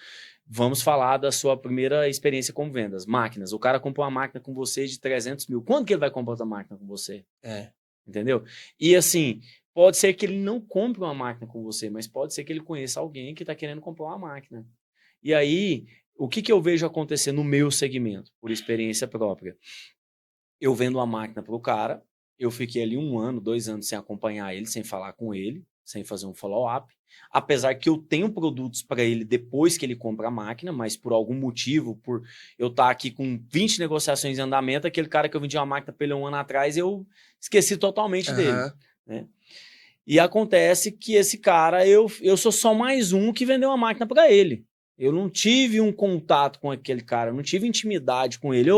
Vamos falar da sua primeira experiência com vendas. Máquinas. O cara comprou uma máquina com você de 300 mil. Quando que ele vai comprar outra máquina com você? Entendeu? E assim, pode ser que ele não compre uma máquina com você, mas pode ser que ele conheça alguém que está querendo comprar uma máquina. E aí... O que eu vejo acontecer no meu segmento, por experiência própria? Eu vendo uma máquina para o cara, eu fiquei ali 1 ano, 2 anos sem acompanhar ele, sem falar com ele, sem fazer um follow-up. Apesar que eu tenho produtos para ele depois que ele compra a máquina, mas por algum motivo, por eu estar aqui com 20 negociações em andamento, aquele cara que eu vendi uma máquina para ele 1 ano atrás, eu esqueci totalmente dele. Né? E acontece que esse cara, eu sou só mais um que vendeu uma máquina para ele. Eu não tive um contato com aquele cara, eu não tive intimidade com ele.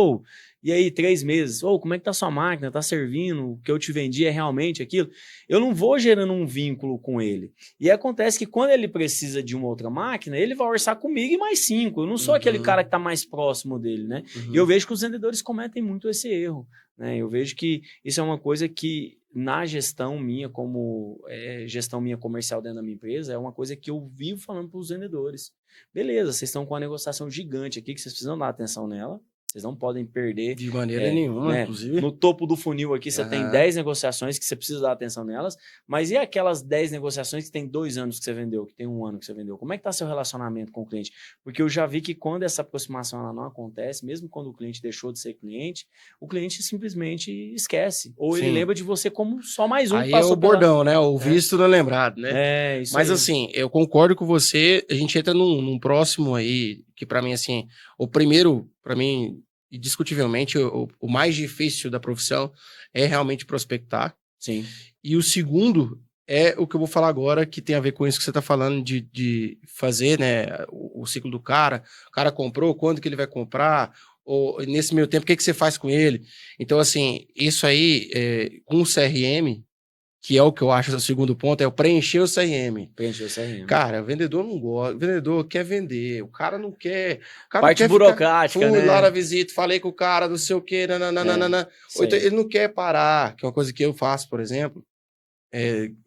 E aí, 3 meses? Como é que tá sua máquina? Tá servindo? O que eu te vendi é realmente aquilo? Eu não vou gerando um vínculo com ele. E acontece que quando ele precisa de uma outra máquina, ele vai orçar comigo e mais 5. Eu não sou aquele cara que tá mais próximo dele, né? E eu vejo que os vendedores cometem muito esse erro, né? Eu vejo que isso é uma coisa que na gestão minha, como gestão minha comercial dentro da minha empresa, é uma coisa que eu vivo falando para os vendedores. Beleza, vocês estão com uma negociação gigante aqui, que vocês precisam dar atenção nela. Vocês não podem perder. De maneira nenhuma, né? Inclusive. No topo do funil aqui, você tem 10 negociações que você precisa dar atenção nelas. Mas e aquelas 10 negociações que tem 2 anos que você vendeu, que tem 1 ano que você vendeu? Como é que está seu relacionamento com o cliente? Porque eu já vi que quando essa aproximação ela não acontece, mesmo quando o cliente deixou de ser cliente, o cliente simplesmente esquece. Ou ele lembra de você como só mais um. Aí é o bordão, né? O visto não lembrado, né? Isso Mas aí. assim, eu concordo com você. A gente entra num próximo aí, que para mim, assim, o primeiro, para mim, indiscutivelmente, o mais difícil da profissão é realmente prospectar. Sim. E o segundo é o que eu vou falar agora, que tem a ver com isso que você está falando de fazer, né, o ciclo do cara. O cara comprou, quando que ele vai comprar? Ou nesse meio tempo, o que você faz com ele? Então, assim, isso aí, com o CRM, que é o que eu acho o segundo ponto, é o preencher o CRM. Preencher o CRM. Cara, o vendedor não gosta, o vendedor quer vender, o cara não quer... O cara Parte não quer burocrática, Fui né? lá na visita, falei com o cara, não sei o quê, nananana. Ou então ele não quer parar, que é uma coisa que eu faço, por exemplo,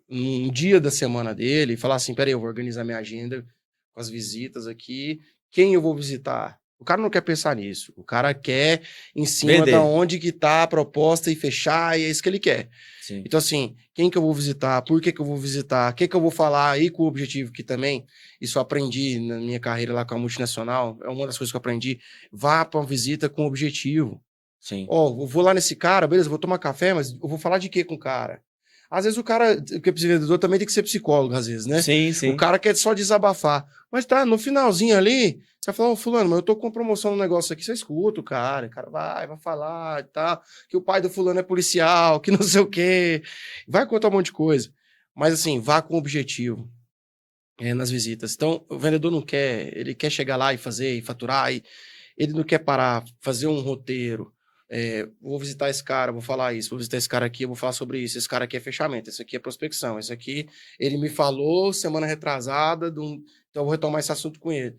um dia da semana dele, e falar assim, peraí, eu vou organizar minha agenda com as visitas aqui, quem eu vou visitar? O cara não quer pensar nisso, o cara quer em cima Vender. da onde que tá a proposta e fechar, e é isso que ele quer. Sim. Então, assim, quem que eu vou visitar, por que que eu vou visitar, o que que eu vou falar aí com o objetivo, que também, isso eu aprendi na minha carreira lá com a multinacional, é uma das coisas que eu aprendi, vá para uma visita com objetivo. Sim. Ó, eu vou lá nesse cara, beleza, vou tomar café, mas eu vou falar de quê com o cara? Às vezes o cara, porque vendedor também tem que ser psicólogo, às vezes, né? Sim, sim. O cara quer só desabafar. Mas tá, no finalzinho ali, você vai falar, ô fulano, mas eu tô com promoção no negócio aqui, você escuta o cara vai falar e tal, que o pai do fulano é policial, que não sei o quê. Vai contar um monte de coisa. Mas assim, vá com objetivo nas visitas. Então, o vendedor não quer, ele quer chegar lá e fazer, e faturar, e ele não quer parar, fazer um roteiro. Vou visitar esse cara, vou falar isso, vou visitar esse cara aqui, eu vou falar sobre isso, esse cara aqui é fechamento, esse aqui é prospecção, esse aqui ele me falou semana retrasada, então eu vou retomar esse assunto com ele.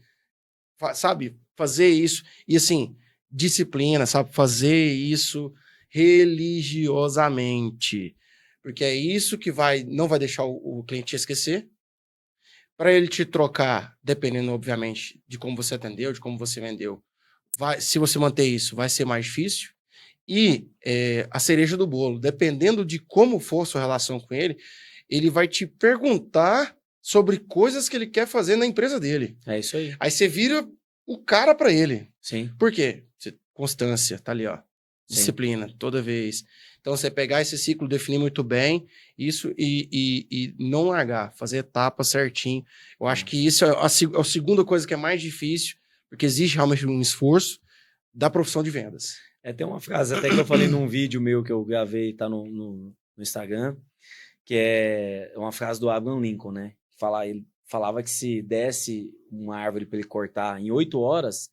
Sabe, fazer isso, e assim, disciplina, sabe, fazer isso religiosamente, porque é isso que não vai deixar o cliente te esquecer, para ele te trocar, dependendo, obviamente, de como você atendeu, de como você vendeu, se você manter isso, vai ser mais difícil. E a cereja do bolo, dependendo de como for a sua relação com ele, ele vai te perguntar sobre coisas que ele quer fazer na empresa dele. É isso aí. Aí você vira o cara para ele. Sim. Por quê? Constância, tá ali, ó. Sim. Disciplina, toda vez. Então, você pegar esse ciclo, definir muito bem isso e não largar, fazer etapa certinho. Eu acho que isso é a segunda coisa que é mais difícil, porque exige realmente um esforço da profissão de vendas. Tem uma frase até que eu falei num vídeo meu que eu gravei, tá no Instagram, que é uma frase do Abraham Lincoln, né? Ele falava que se desse uma árvore para ele cortar em 8 horas,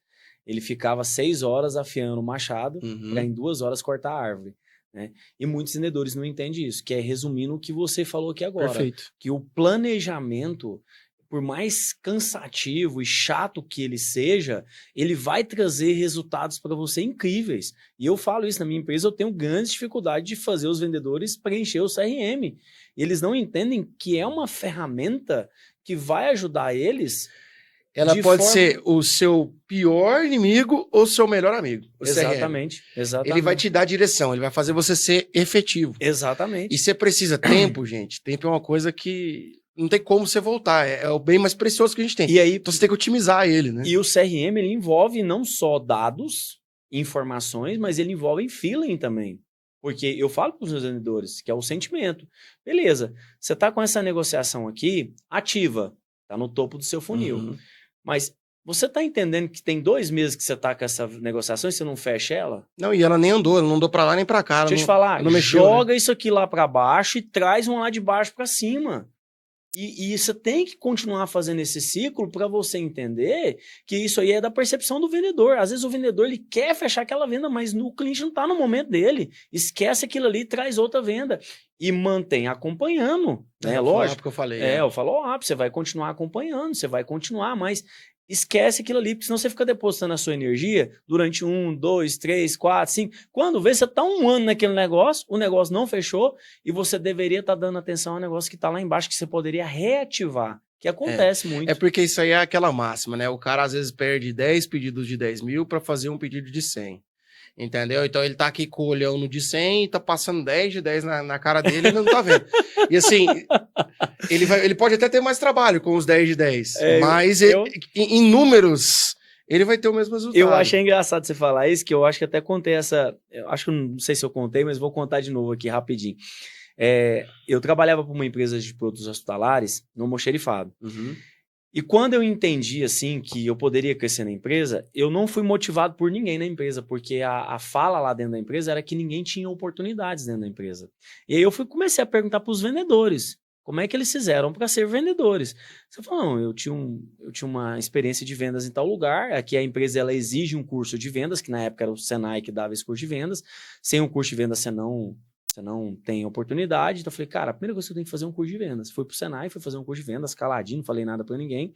ele ficava 6 horas afiando o machado para em 2 horas cortar a árvore. Né? E muitos vendedores não entendem isso, que é resumindo o que você falou aqui agora. Perfeito. Que o planejamento, por mais cansativo e chato que ele seja, ele vai trazer resultados para você incríveis. E eu falo isso na minha empresa, eu tenho grandes dificuldades de fazer os vendedores preencher o CRM. E eles não entendem que é uma ferramenta que vai ajudar eles. Ela pode ser o seu pior inimigo ou o seu melhor amigo. Exatamente, exatamente. Ele vai te dar direção, ele vai fazer você ser efetivo. Exatamente. E você precisa tempo, gente. Tempo é uma coisa que não tem como você voltar. É o bem mais precioso que a gente tem. E aí, então você tem que otimizar ele, né? E o CRM, ele envolve não só dados, informações, mas ele envolve feeling também. Porque eu falo para os meus vendedores, que é o sentimento. Beleza, você está com essa negociação aqui, ativa, está no topo do seu funil. Mas você está entendendo que tem 2 meses que você está com essa negociação e você não fecha ela? Não, e ela nem andou, ela não andou para lá nem para cá. Deixa eu te falar, joga isso aqui lá para baixo e traz um lá de baixo para cima. E você tem que continuar fazendo esse ciclo para você entender que isso aí é da percepção do vendedor. Às vezes o vendedor ele quer fechar aquela venda, mas o cliente não está no momento dele. Esquece aquilo ali, traz outra venda. E mantém acompanhando, né? Lógico. Que eu falei. Eu falo, você vai continuar acompanhando, você vai continuar, mas esquece aquilo ali, porque senão você fica depositando a sua energia durante 1, 2, 3, 4, 5. Quando vê, você está 1 ano naquele negócio, o negócio não fechou e você deveria estar dando atenção ao negócio que está lá embaixo, que você poderia reativar, que acontece muito. É porque isso aí é aquela máxima, né? O cara às vezes perde 10 pedidos de 10 mil para fazer um pedido de 100. Entendeu? Então ele tá aqui com o olhão no de 100 e tá passando 10 de 10 na cara dele e não tá vendo. E assim, ele pode até ter mais trabalho com os 10 de 10, mas em números ele vai ter o mesmo resultado. Eu achei engraçado você falar isso, que eu acho que até contei eu acho que não sei se eu contei, mas vou contar de novo aqui rapidinho. Eu trabalhava para uma empresa de produtos hospitalares no almoxerifado. E quando eu entendi, assim, que eu poderia crescer na empresa, eu não fui motivado por ninguém na empresa, porque a fala lá dentro da empresa era que ninguém tinha oportunidades dentro da empresa. E aí eu comecei a perguntar para os vendedores, como é que eles fizeram para ser vendedores? Você falou, não, eu tinha uma experiência de vendas em tal lugar, aqui a empresa ela exige um curso de vendas, que na época era o Senai que dava esse curso de vendas, sem um curso de vendas você Você não tem oportunidade. Então eu falei, cara, a primeira coisa que eu tenho que fazer é um curso de vendas. Fui pro Senai, fui fazer um curso de vendas, caladinho, não falei nada para ninguém.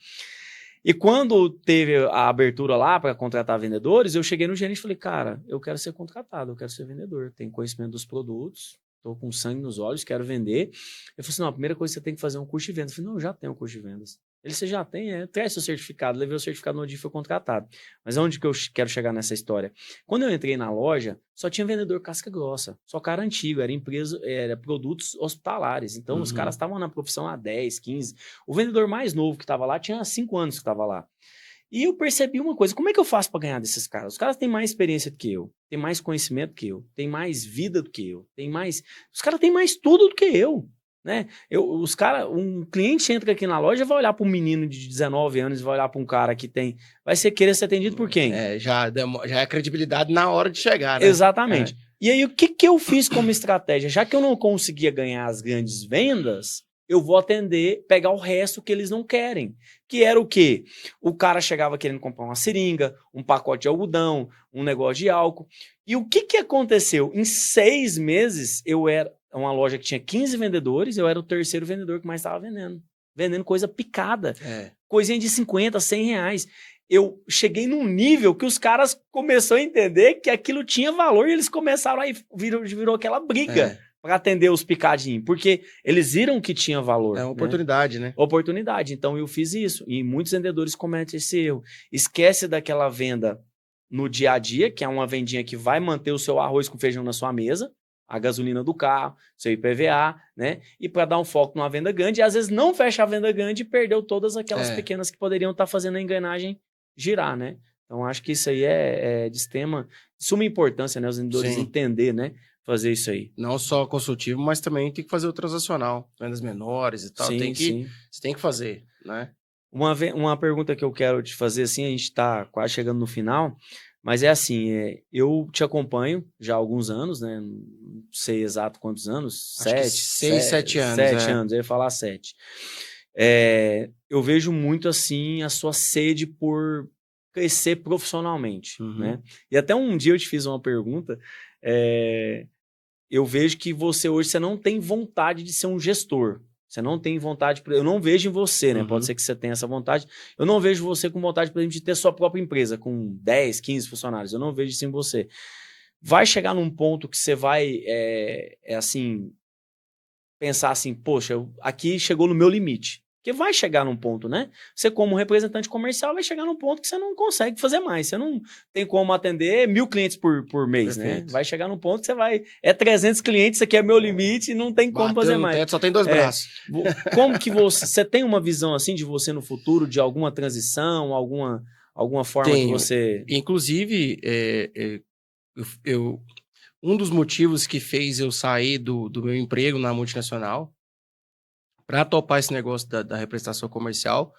E quando teve a abertura lá para contratar vendedores, eu cheguei no gerente e falei, cara, eu quero ser contratado, eu quero ser vendedor, tenho conhecimento dos produtos, estou com sangue nos olhos, quero vender. Ele falou assim, não, a primeira coisa que você tem que fazer é um curso de vendas. Eu falei, não, eu já tenho um curso de vendas. Ele, você já tem? Traz seu certificado. Levei o certificado no dia e foi contratado. Mas aonde que eu quero chegar nessa história? Quando eu entrei na loja, só tinha vendedor casca grossa, só cara antigo, era empresa, era produtos hospitalares. Então, os caras estavam na profissão há 10, 15. O vendedor mais novo que estava lá tinha 5 anos que estava lá. E eu percebi uma coisa, como é que eu faço para ganhar desses caras? Os caras têm mais experiência do que eu, têm mais conhecimento do que eu, têm mais vida do que eu, os caras têm mais tudo do que eu. Né? Um cliente entra aqui na loja e vai olhar para um menino de 19 anos, vai olhar para um cara que vai querer ser atendido por quem? Já é credibilidade na hora de chegar, né? Exatamente. E aí, o que eu fiz como estratégia? Já que eu não conseguia ganhar as grandes vendas, eu vou pegar o resto que eles não querem. Que era o quê? O cara chegava querendo comprar uma seringa, um pacote de algodão, um negócio de álcool. E o que aconteceu? Em 6 meses, eu era uma loja que tinha 15 vendedores, eu era o terceiro vendedor que mais estava vendendo. Vendendo coisa picada. Coisinha de 50, 100 reais. Eu cheguei num nível que os caras começaram a entender que aquilo tinha valor e eles começaram aí, virou aquela briga para atender os picadinhos, porque eles viram que tinha valor. É uma oportunidade, né? Oportunidade. Então eu fiz isso. E muitos vendedores cometem esse erro. Esquece daquela venda no dia a dia, que é uma vendinha que vai manter o seu arroz com feijão na sua mesa, a gasolina do carro, seu IPVA, né? E para dar um foco numa venda grande, e às vezes não fecha a venda grande e perdeu todas aquelas pequenas que poderiam estar fazendo a engrenagem girar, né? Então acho que isso aí é de suma importância, né? Os vendedores entender, né? Fazer isso aí. Não só consultivo, mas também tem que fazer o transacional, vendas menores e tal. Você tem que fazer, né? Uma pergunta que eu quero te fazer, assim, a gente está quase chegando no final, mas é assim, eu te acompanho já há alguns anos, né? Não sei exato quantos anos, 7 anos. 7 anos, eu ia falar 7. Eu vejo muito, assim, a sua sede por crescer profissionalmente, né? E até um dia eu te fiz uma pergunta, eu vejo que você não tem vontade de ser um gestor. Você não tem vontade, eu não vejo em você, né? Pode ser que você tenha essa vontade. Eu não vejo você com vontade, por exemplo, de ter sua própria empresa com 10, 15 funcionários. Eu não vejo isso em você. Vai chegar num ponto que você vai, assim, pensar assim, poxa, aqui chegou no meu limite. Porque vai chegar num ponto, né? Você, como representante comercial, vai chegar num ponto que você não consegue fazer mais. Você não tem como atender 1.000 clientes por mês, Perfeito. né? Vai chegar num ponto que você vai... 300 clientes, isso aqui é meu limite e não tem como fazer mais. Teto, só tem 2 braços. Como que você tem uma visão assim de você no futuro, de alguma transição, alguma forma que você... Inclusive, um dos motivos que fez eu sair do meu emprego na multinacional para topar esse negócio da representação comercial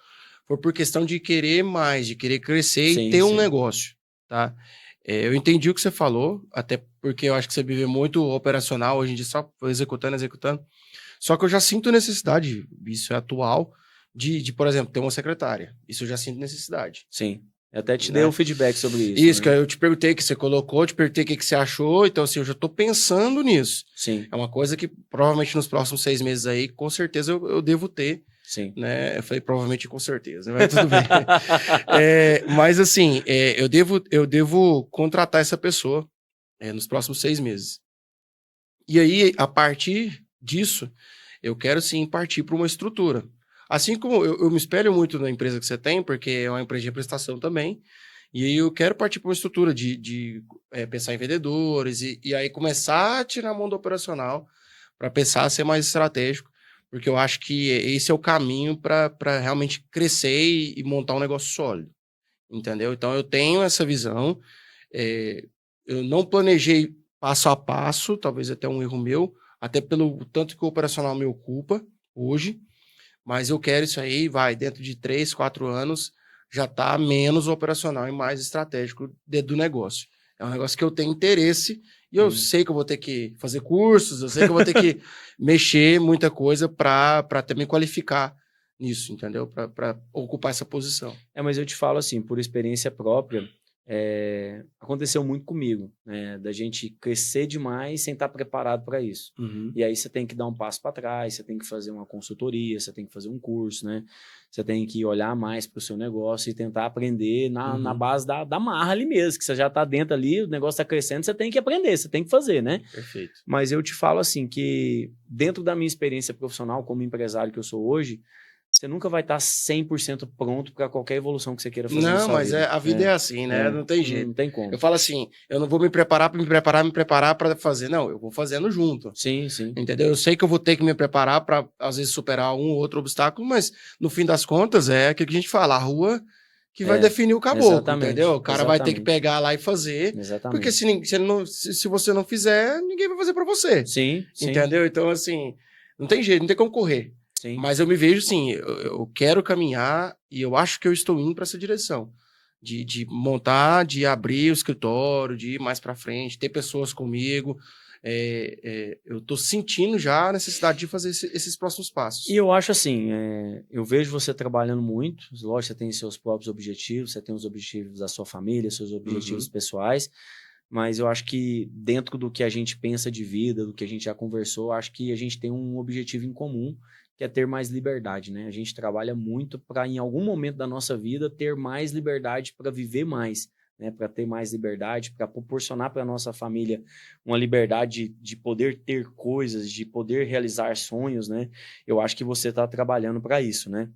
foi por questão de querer mais, de querer crescer e ter um negócio, tá? Eu entendi o que você falou, até porque eu acho que você vive muito operacional, hoje em dia só executando. Só que eu já sinto necessidade, isso é atual, de, por exemplo, ter uma secretária. Isso eu já sinto necessidade. Sim. Eu até te dei um feedback sobre isso. Isso, né? Que eu te perguntei que você colocou, te perguntei o que você achou, então assim, eu já tô pensando nisso. Sim. É uma coisa que provavelmente nos próximos 6 meses aí, com certeza eu devo ter. Sim. Né? Eu falei provavelmente com certeza, mas tudo bem. Mas assim, eu devo contratar essa pessoa nos próximos 6 meses. E aí, a partir disso, eu quero sim partir para uma estrutura. Assim como eu me espelho muito na empresa que você tem, porque é uma empresa de prestação também, e aí eu quero partir para uma estrutura de pensar em vendedores e aí começar a tirar a mão do operacional para pensar a ser mais estratégico, porque eu acho que esse é o caminho para realmente crescer e montar um negócio sólido, entendeu? Então eu tenho essa visão, eu não planejei passo a passo, talvez até um erro meu, até pelo tanto que o operacional me ocupa hoje, mas eu quero isso aí, dentro de 3, 4 anos, já tá menos operacional e mais estratégico do negócio. É um negócio que eu tenho interesse e eu sei que eu vou ter que fazer cursos, eu sei que eu vou ter que mexer muita coisa para até me qualificar nisso, entendeu? Para ocupar essa posição. Mas eu te falo assim, por experiência própria, Aconteceu muito comigo, né? Da gente crescer demais sem estar preparado para isso. Uhum. E aí você tem que dar um passo para trás, você tem que fazer uma consultoria, você tem que fazer um curso, né? Você tem que olhar mais para o seu negócio e tentar aprender na base da marra ali mesmo, que você já está dentro ali, o negócio está crescendo, você tem que aprender, você tem que fazer, né? Perfeito. Mas eu te falo assim, que dentro da minha experiência profissional como empresário que eu sou hoje, você nunca vai estar 100% pronto para qualquer evolução que você queira fazer na Não, sua mas vida. a vida é assim, né? Não tem jeito. Não tem como. Eu falo assim, eu não vou me preparar para fazer. Não, eu vou fazendo junto. Sim, sim. Entendeu? Eu sei que eu vou ter que me preparar para, às vezes, superar um ou outro obstáculo, mas, no fim das contas, é aquilo que a gente fala, a rua que vai definir o caboclo, exatamente, entendeu? O cara vai ter que exatamente. pegar lá e fazer, Exatamente. porque se você não fizer, ninguém vai fazer para você. Sim, sim. Entendeu? Então, assim, não tem jeito, não tem como correr. Sim. Mas eu me vejo assim, eu quero caminhar e eu acho que eu estou indo para essa direção. De montar, de abrir o escritório, de ir mais para frente, ter pessoas comigo. Eu estou sentindo já a necessidade de fazer esses próximos passos. E eu acho assim, eu vejo você trabalhando muito, lógico, você tem seus próprios objetivos, você tem os objetivos da sua família, seus objetivos pessoais, mas eu acho que dentro do que a gente pensa de vida, do que a gente já conversou, acho que a gente tem um objetivo em comum, que é ter mais liberdade, né? A gente trabalha muito para, em algum momento da nossa vida, ter mais liberdade para viver mais, né? Para ter mais liberdade, para proporcionar para a nossa família uma liberdade de poder ter coisas, de poder realizar sonhos, né? Eu acho que você está trabalhando para isso, né?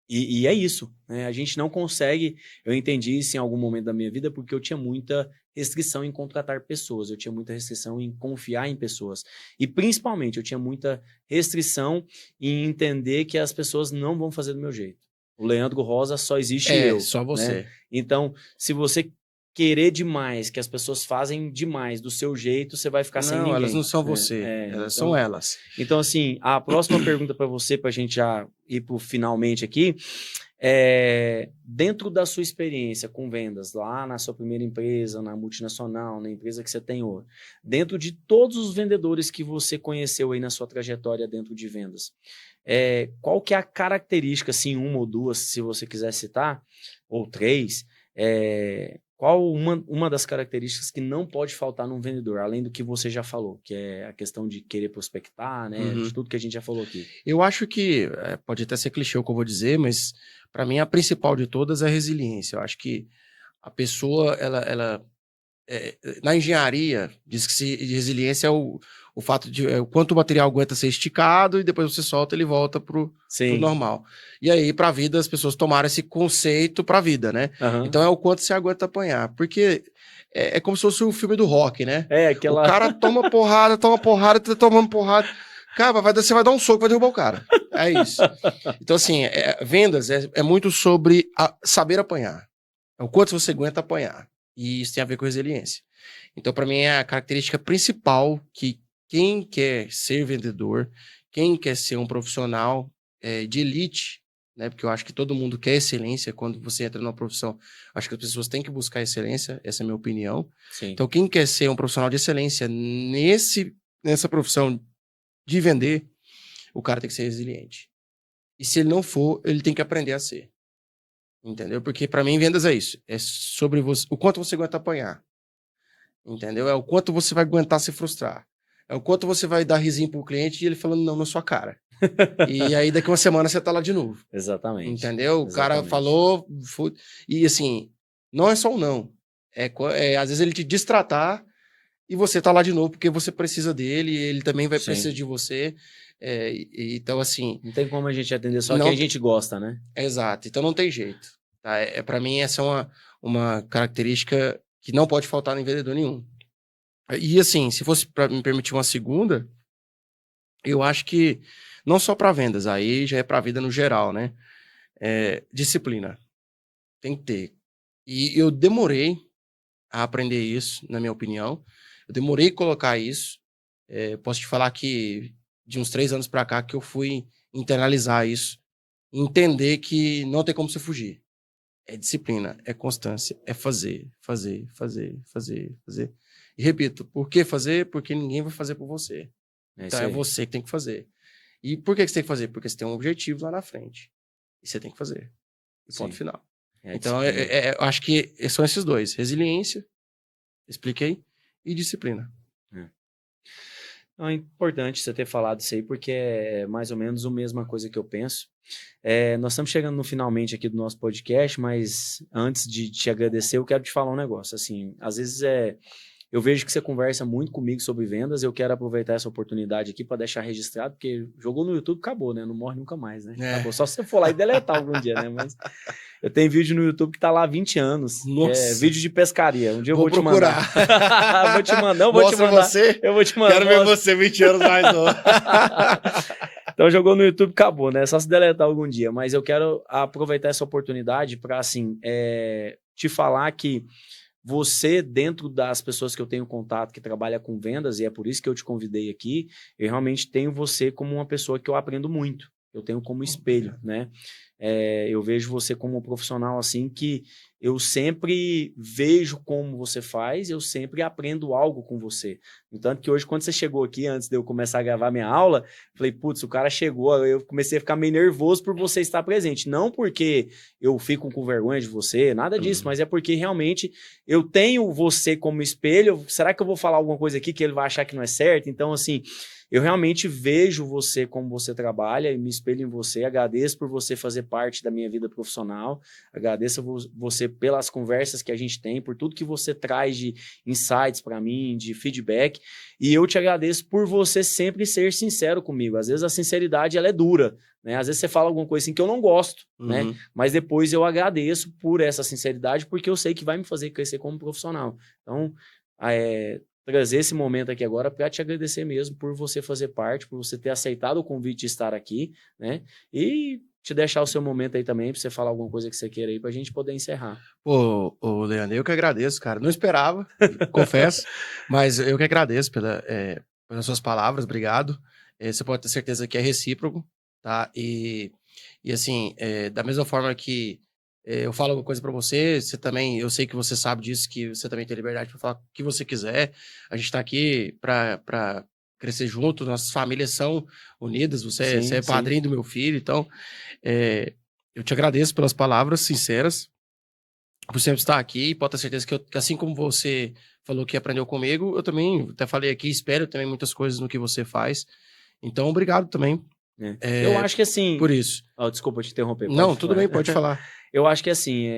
E é isso, né? A gente não consegue. Eu entendi isso em algum momento da minha vida porque eu tinha muita restrição em contratar pessoas, eu tinha muita restrição em confiar em pessoas. E principalmente eu tinha muita restrição em entender que as pessoas não vão fazer do meu jeito. O Leandro Rosa só existe eu. Só você. Né? Então, se você querer demais, que as pessoas fazem demais do seu jeito, você vai ficar sem ninguém. Não, elas não são você, elas são elas. Então, assim, a próxima pergunta para você, para a gente já ir para o finalmente aqui, dentro da sua experiência com vendas, lá na sua primeira empresa, na multinacional, na empresa que você tem hoje, dentro de todos os vendedores que você conheceu aí na sua trajetória dentro de vendas, qual que é a característica, assim, uma ou duas, se você quiser citar, ou três, qual uma das características que não pode faltar num vendedor, além do que você já falou, que é a questão de querer prospectar, né? De tudo que a gente já falou aqui. Eu acho que, pode até ser clichê o que eu vou dizer, mas para mim a principal de todas é a resiliência. Eu acho que a pessoa, na engenharia, diz que resiliência é o fato de o quanto o material aguenta ser esticado e depois você solta, ele volta pro normal. E aí, para a vida, as pessoas tomaram esse conceito para a vida, né? Então é o quanto você aguenta apanhar. Porque é como se fosse o filme do Rock, né? O cara toma porrada, tá tomando porrada. Cara, você vai dar um soco, vai derrubar o cara. É isso. Então, assim, vendas é muito sobre saber apanhar. É o quanto você aguenta apanhar. E isso tem a ver com resiliência. Então, para mim, é a característica principal que quem quer ser vendedor, quem quer ser um profissional de elite, né? Porque eu acho que todo mundo quer excelência quando você entra numa profissão. Acho que as pessoas têm que buscar excelência, essa é a minha opinião. Sim. Então, quem quer ser um profissional de excelência nessa profissão de vender, o cara tem que ser resiliente. E se ele não for, ele tem que aprender a ser. Entendeu? Porque para mim vendas é isso. É sobre você, o quanto você aguenta apanhar. Entendeu? É o quanto você vai aguentar se frustrar. É o quanto você vai dar risinho pro cliente e ele falando não na sua cara. E aí daqui uma semana você tá lá de novo. Exatamente. Entendeu? O cara falou... E assim, não é só um não. Às vezes ele te destratar e você tá lá de novo porque você precisa dele e ele também vai precisar de você. Então, assim... Não tem como a gente atender só quem a gente gosta, né? Exato. Então não tem jeito. Tá? Para mim, essa é uma característica que não pode faltar em vendedor nenhum. E assim, se fosse para me permitir uma segunda, eu acho que não só para vendas, aí já é para a vida no geral, né? Disciplina. Tem que ter. E eu demorei a aprender isso, na minha opinião. Eu demorei a colocar isso. Posso te falar que de uns 3 anos para cá que eu fui internalizar isso. Entender que não tem como você fugir. É disciplina, é constância, é fazer. E repito, por que fazer? Porque ninguém vai fazer por você. Então é você que tem que fazer. E por que você tem que fazer? Porque você tem um objetivo lá na frente. E você tem que fazer. E ponto final. Então, eu acho que são esses dois. Resiliência, expliquei, e disciplina. Não, é importante você ter falado isso aí, porque é mais ou menos a mesma coisa que eu penso. Nós estamos chegando no finalmente aqui do nosso podcast, mas antes de te agradecer, eu quero te falar um negócio. Assim, às vezes eu vejo que você conversa muito comigo sobre vendas, eu quero aproveitar essa oportunidade aqui para deixar registrado, porque jogou no YouTube, acabou, né? Não morre nunca mais, né? Acabou. Só se você for lá e deletar algum dia, né? Mas eu tenho vídeo no YouTube que tá lá há 20 anos. Nossa. Vídeo de pescaria. Um dia eu vou te procurar. mandar. Vou te mandar, Mostra você. Eu vou te mandar. Quero ver você 20 anos mais novo. Então jogou no YouTube, acabou, né? Só se deletar algum dia. Mas eu quero aproveitar essa oportunidade para, assim, te falar que você, dentro das pessoas que eu tenho contato, que trabalha com vendas, e é por isso que eu te convidei aqui, eu realmente tenho você como uma pessoa que eu aprendo muito. Eu tenho como espelho, né? Eu vejo você como um profissional, assim, que eu sempre vejo como você faz, eu sempre aprendo algo com você. No tanto que hoje, quando você chegou aqui, antes de eu começar a gravar minha aula, falei, putz, o cara chegou, eu comecei a ficar meio nervoso por você estar presente. Não porque eu fico com vergonha de você, nada disso, mas é porque realmente eu tenho você como espelho. Será que eu vou falar alguma coisa aqui que ele vai achar que não é certo? Então, assim, eu realmente vejo você como você trabalha e me espelho em você. Agradeço por você fazer parte da minha vida profissional. Agradeço você pelas conversas que a gente tem, por tudo que você traz de insights para mim, de feedback. E eu te agradeço por você sempre ser sincero comigo. Às vezes a sinceridade ela é dura, né? Às vezes você fala alguma coisa assim que eu não gosto, né? Mas depois eu agradeço por essa sinceridade, porque eu sei que vai me fazer crescer como profissional. Então, trazer esse momento aqui agora para te agradecer mesmo por você fazer parte, por você ter aceitado o convite de estar aqui, né? E te deixar o seu momento aí também, para você falar alguma coisa que você queira aí, para a gente poder encerrar. Pô, Leandro, eu que agradeço, cara. Não esperava, confesso, mas eu que agradeço pelas suas palavras, obrigado. Você pode ter certeza que é recíproco, tá? E assim, da mesma forma que eu falo alguma coisa pra você, você também, eu sei que você sabe disso, que você também tem liberdade pra falar o que você quiser. A gente tá aqui pra crescer junto, nossas famílias são unidas, você é padrinho do meu filho, então eu te agradeço pelas palavras sinceras, por sempre estar aqui, e pode ter certeza que assim como você falou que aprendeu comigo, eu também até falei aqui, espero também muitas coisas no que você faz, então obrigado também. Eu acho que assim... Por isso. Desculpa te interromper. Não, tudo bem, pode falar. Eu acho que assim,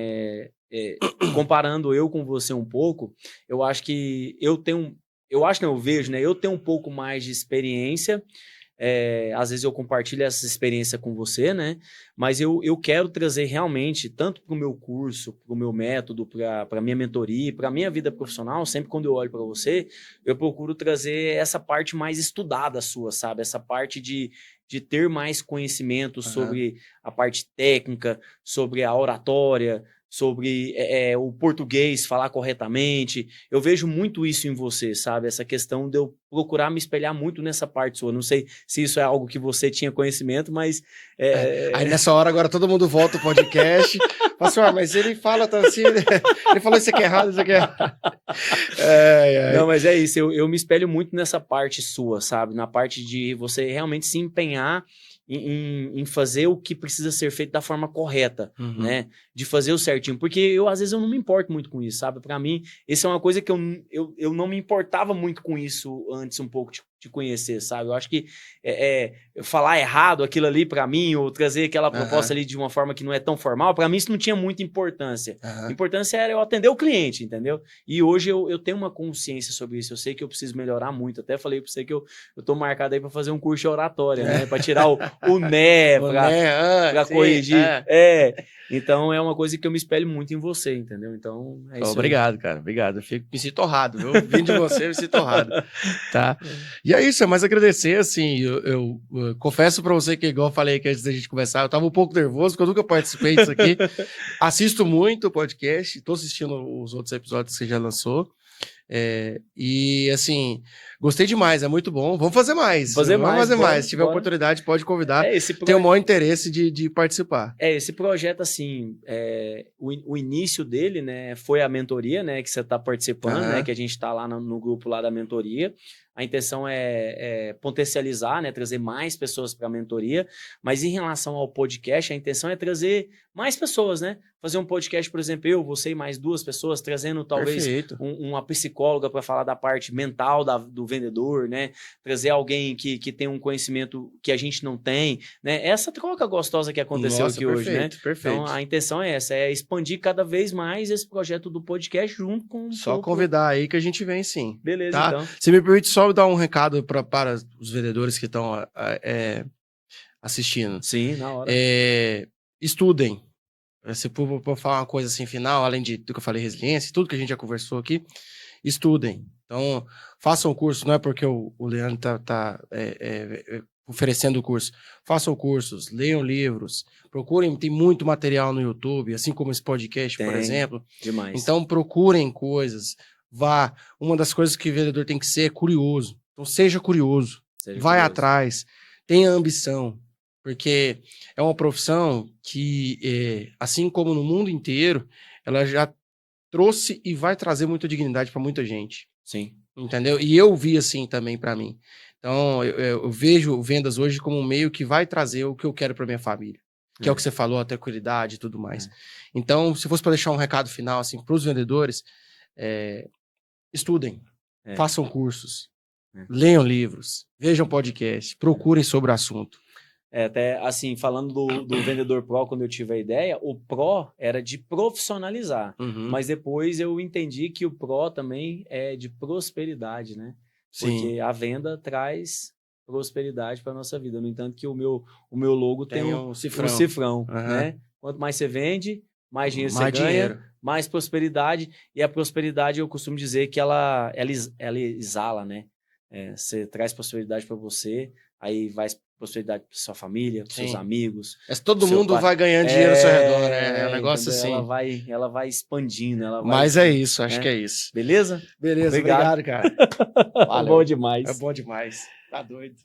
comparando eu com você um pouco, eu acho que eu vejo, né? Eu tenho um pouco mais de experiência, às vezes eu compartilho essa experiência com você, né? Mas eu quero trazer realmente, tanto para o meu curso, para o meu método, para a minha mentoria, para a minha vida profissional, sempre quando eu olho para você, eu procuro trazer essa parte mais estudada sua, sabe? Essa parte de ter mais conhecimento sobre a parte técnica, sobre a oratória, sobre o português, falar corretamente. Eu vejo muito isso em você, sabe? Essa questão de eu procurar me espelhar muito nessa parte sua. Não sei se isso é algo que você tinha conhecimento, mas... Aí nessa hora agora todo mundo volta o podcast. Fala assim, mas ele fala assim, ele falou isso aqui é errado, isso aqui é errado. Não, mas é isso, eu me espelho muito nessa parte sua, sabe? Na parte de você realmente se empenhar em fazer o que precisa ser feito da forma correta, né? De fazer o certinho. Porque às vezes eu não me importo muito com isso, sabe? Pra mim, isso é uma coisa que eu não me importava muito com isso antes um pouco de conhecer, sabe? Eu acho que falar errado aquilo ali pra mim, ou trazer aquela proposta ali de uma forma que não é tão formal, pra mim isso não tinha muita importância. A importância era eu atender o cliente, entendeu? E hoje eu tenho uma consciência sobre isso. Eu sei que eu preciso melhorar muito. Até falei pra você que eu tô marcado aí pra fazer um curso de oratória, né? Pra tirar o né, pra corrigir. Então é uma coisa que eu me espelho muito em você, entendeu? Então é isso. Obrigado, cara. Obrigado. Me sinto honrado, viu? Vindo de você, me sinto honrado. Tá? E é isso, é mais agradecer, assim, eu confesso pra você que, igual eu falei aqui antes da gente conversar, eu tava um pouco nervoso, porque eu nunca participei disso aqui. Assisto muito o podcast, tô assistindo os outros episódios que você já lançou. E, assim, Gostei demais, é muito bom. Vamos fazer mais. Vamos fazer mais. Se tiver oportunidade, pode convidar. Tenho o maior interesse de participar. Esse projeto, assim, o início dele, né, foi a mentoria, né, que você está participando, né, que a gente está lá no grupo lá da mentoria. A intenção é potencializar, né, trazer mais pessoas para a mentoria, mas em relação ao podcast, a intenção é trazer mais pessoas, né? Fazer um podcast, por exemplo, você e mais 2 pessoas, trazendo talvez uma psicóloga para falar da parte mental do vendedor, né? Trazer alguém que tem um conhecimento que a gente não tem, né? Essa troca gostosa que aconteceu aqui hoje, né? Perfeito. Então, a intenção é essa, é expandir cada vez mais esse projeto do podcast junto com... Só convidar aí que a gente vem, sim. Beleza, tá? Então. Se me permite só dar um recado para os vendedores que estão assistindo. Sim, na hora. Estudem. Se for falar uma coisa assim final, além do que eu falei, resiliência, tudo que a gente já conversou aqui, estudem. Então, façam o curso, não é porque o Leandro tá oferecendo o curso. Façam cursos, leiam livros, procurem, tem muito material no YouTube, assim como esse podcast, por exemplo. Demais. Então, procurem coisas, vá. Uma das coisas que o vendedor tem que ser é curioso. Então, seja curioso, vai atrás, tenha ambição. Porque é uma profissão que, assim como no mundo inteiro, ela já trouxe e vai trazer muita dignidade para muita gente. Sim. Entendeu? E eu vi assim também para mim. Então, eu vejo vendas hoje como um meio que vai trazer o que eu quero para minha família. Que é o que você falou, a tranquilidade e tudo mais. Então, se fosse para deixar um recado final assim, para os vendedores, estudem, façam cursos, leiam livros, vejam podcast, procurem sobre o assunto. Até assim, falando do Vendedor Pro, quando eu tive a ideia, o Pro era de profissionalizar, mas depois eu entendi que o Pro também é de prosperidade, né? Porque a venda traz prosperidade para nossa vida. No entanto, que o meu logo tem um cifrão, né? Quanto mais você vende, mais dinheiro você ganha, mais prosperidade. E a prosperidade, eu costumo dizer que ela exala, né? Você traz prosperidade para você, aí vai prosperidade para sua família, para seus amigos. Todo mundo vai ganhando dinheiro ao seu redor, né? É um negócio assim. Ela vai expandindo. Mas é isso, acho que é isso. Beleza? Beleza, obrigado cara. Valeu. É bom demais. É bom demais. Tá doido.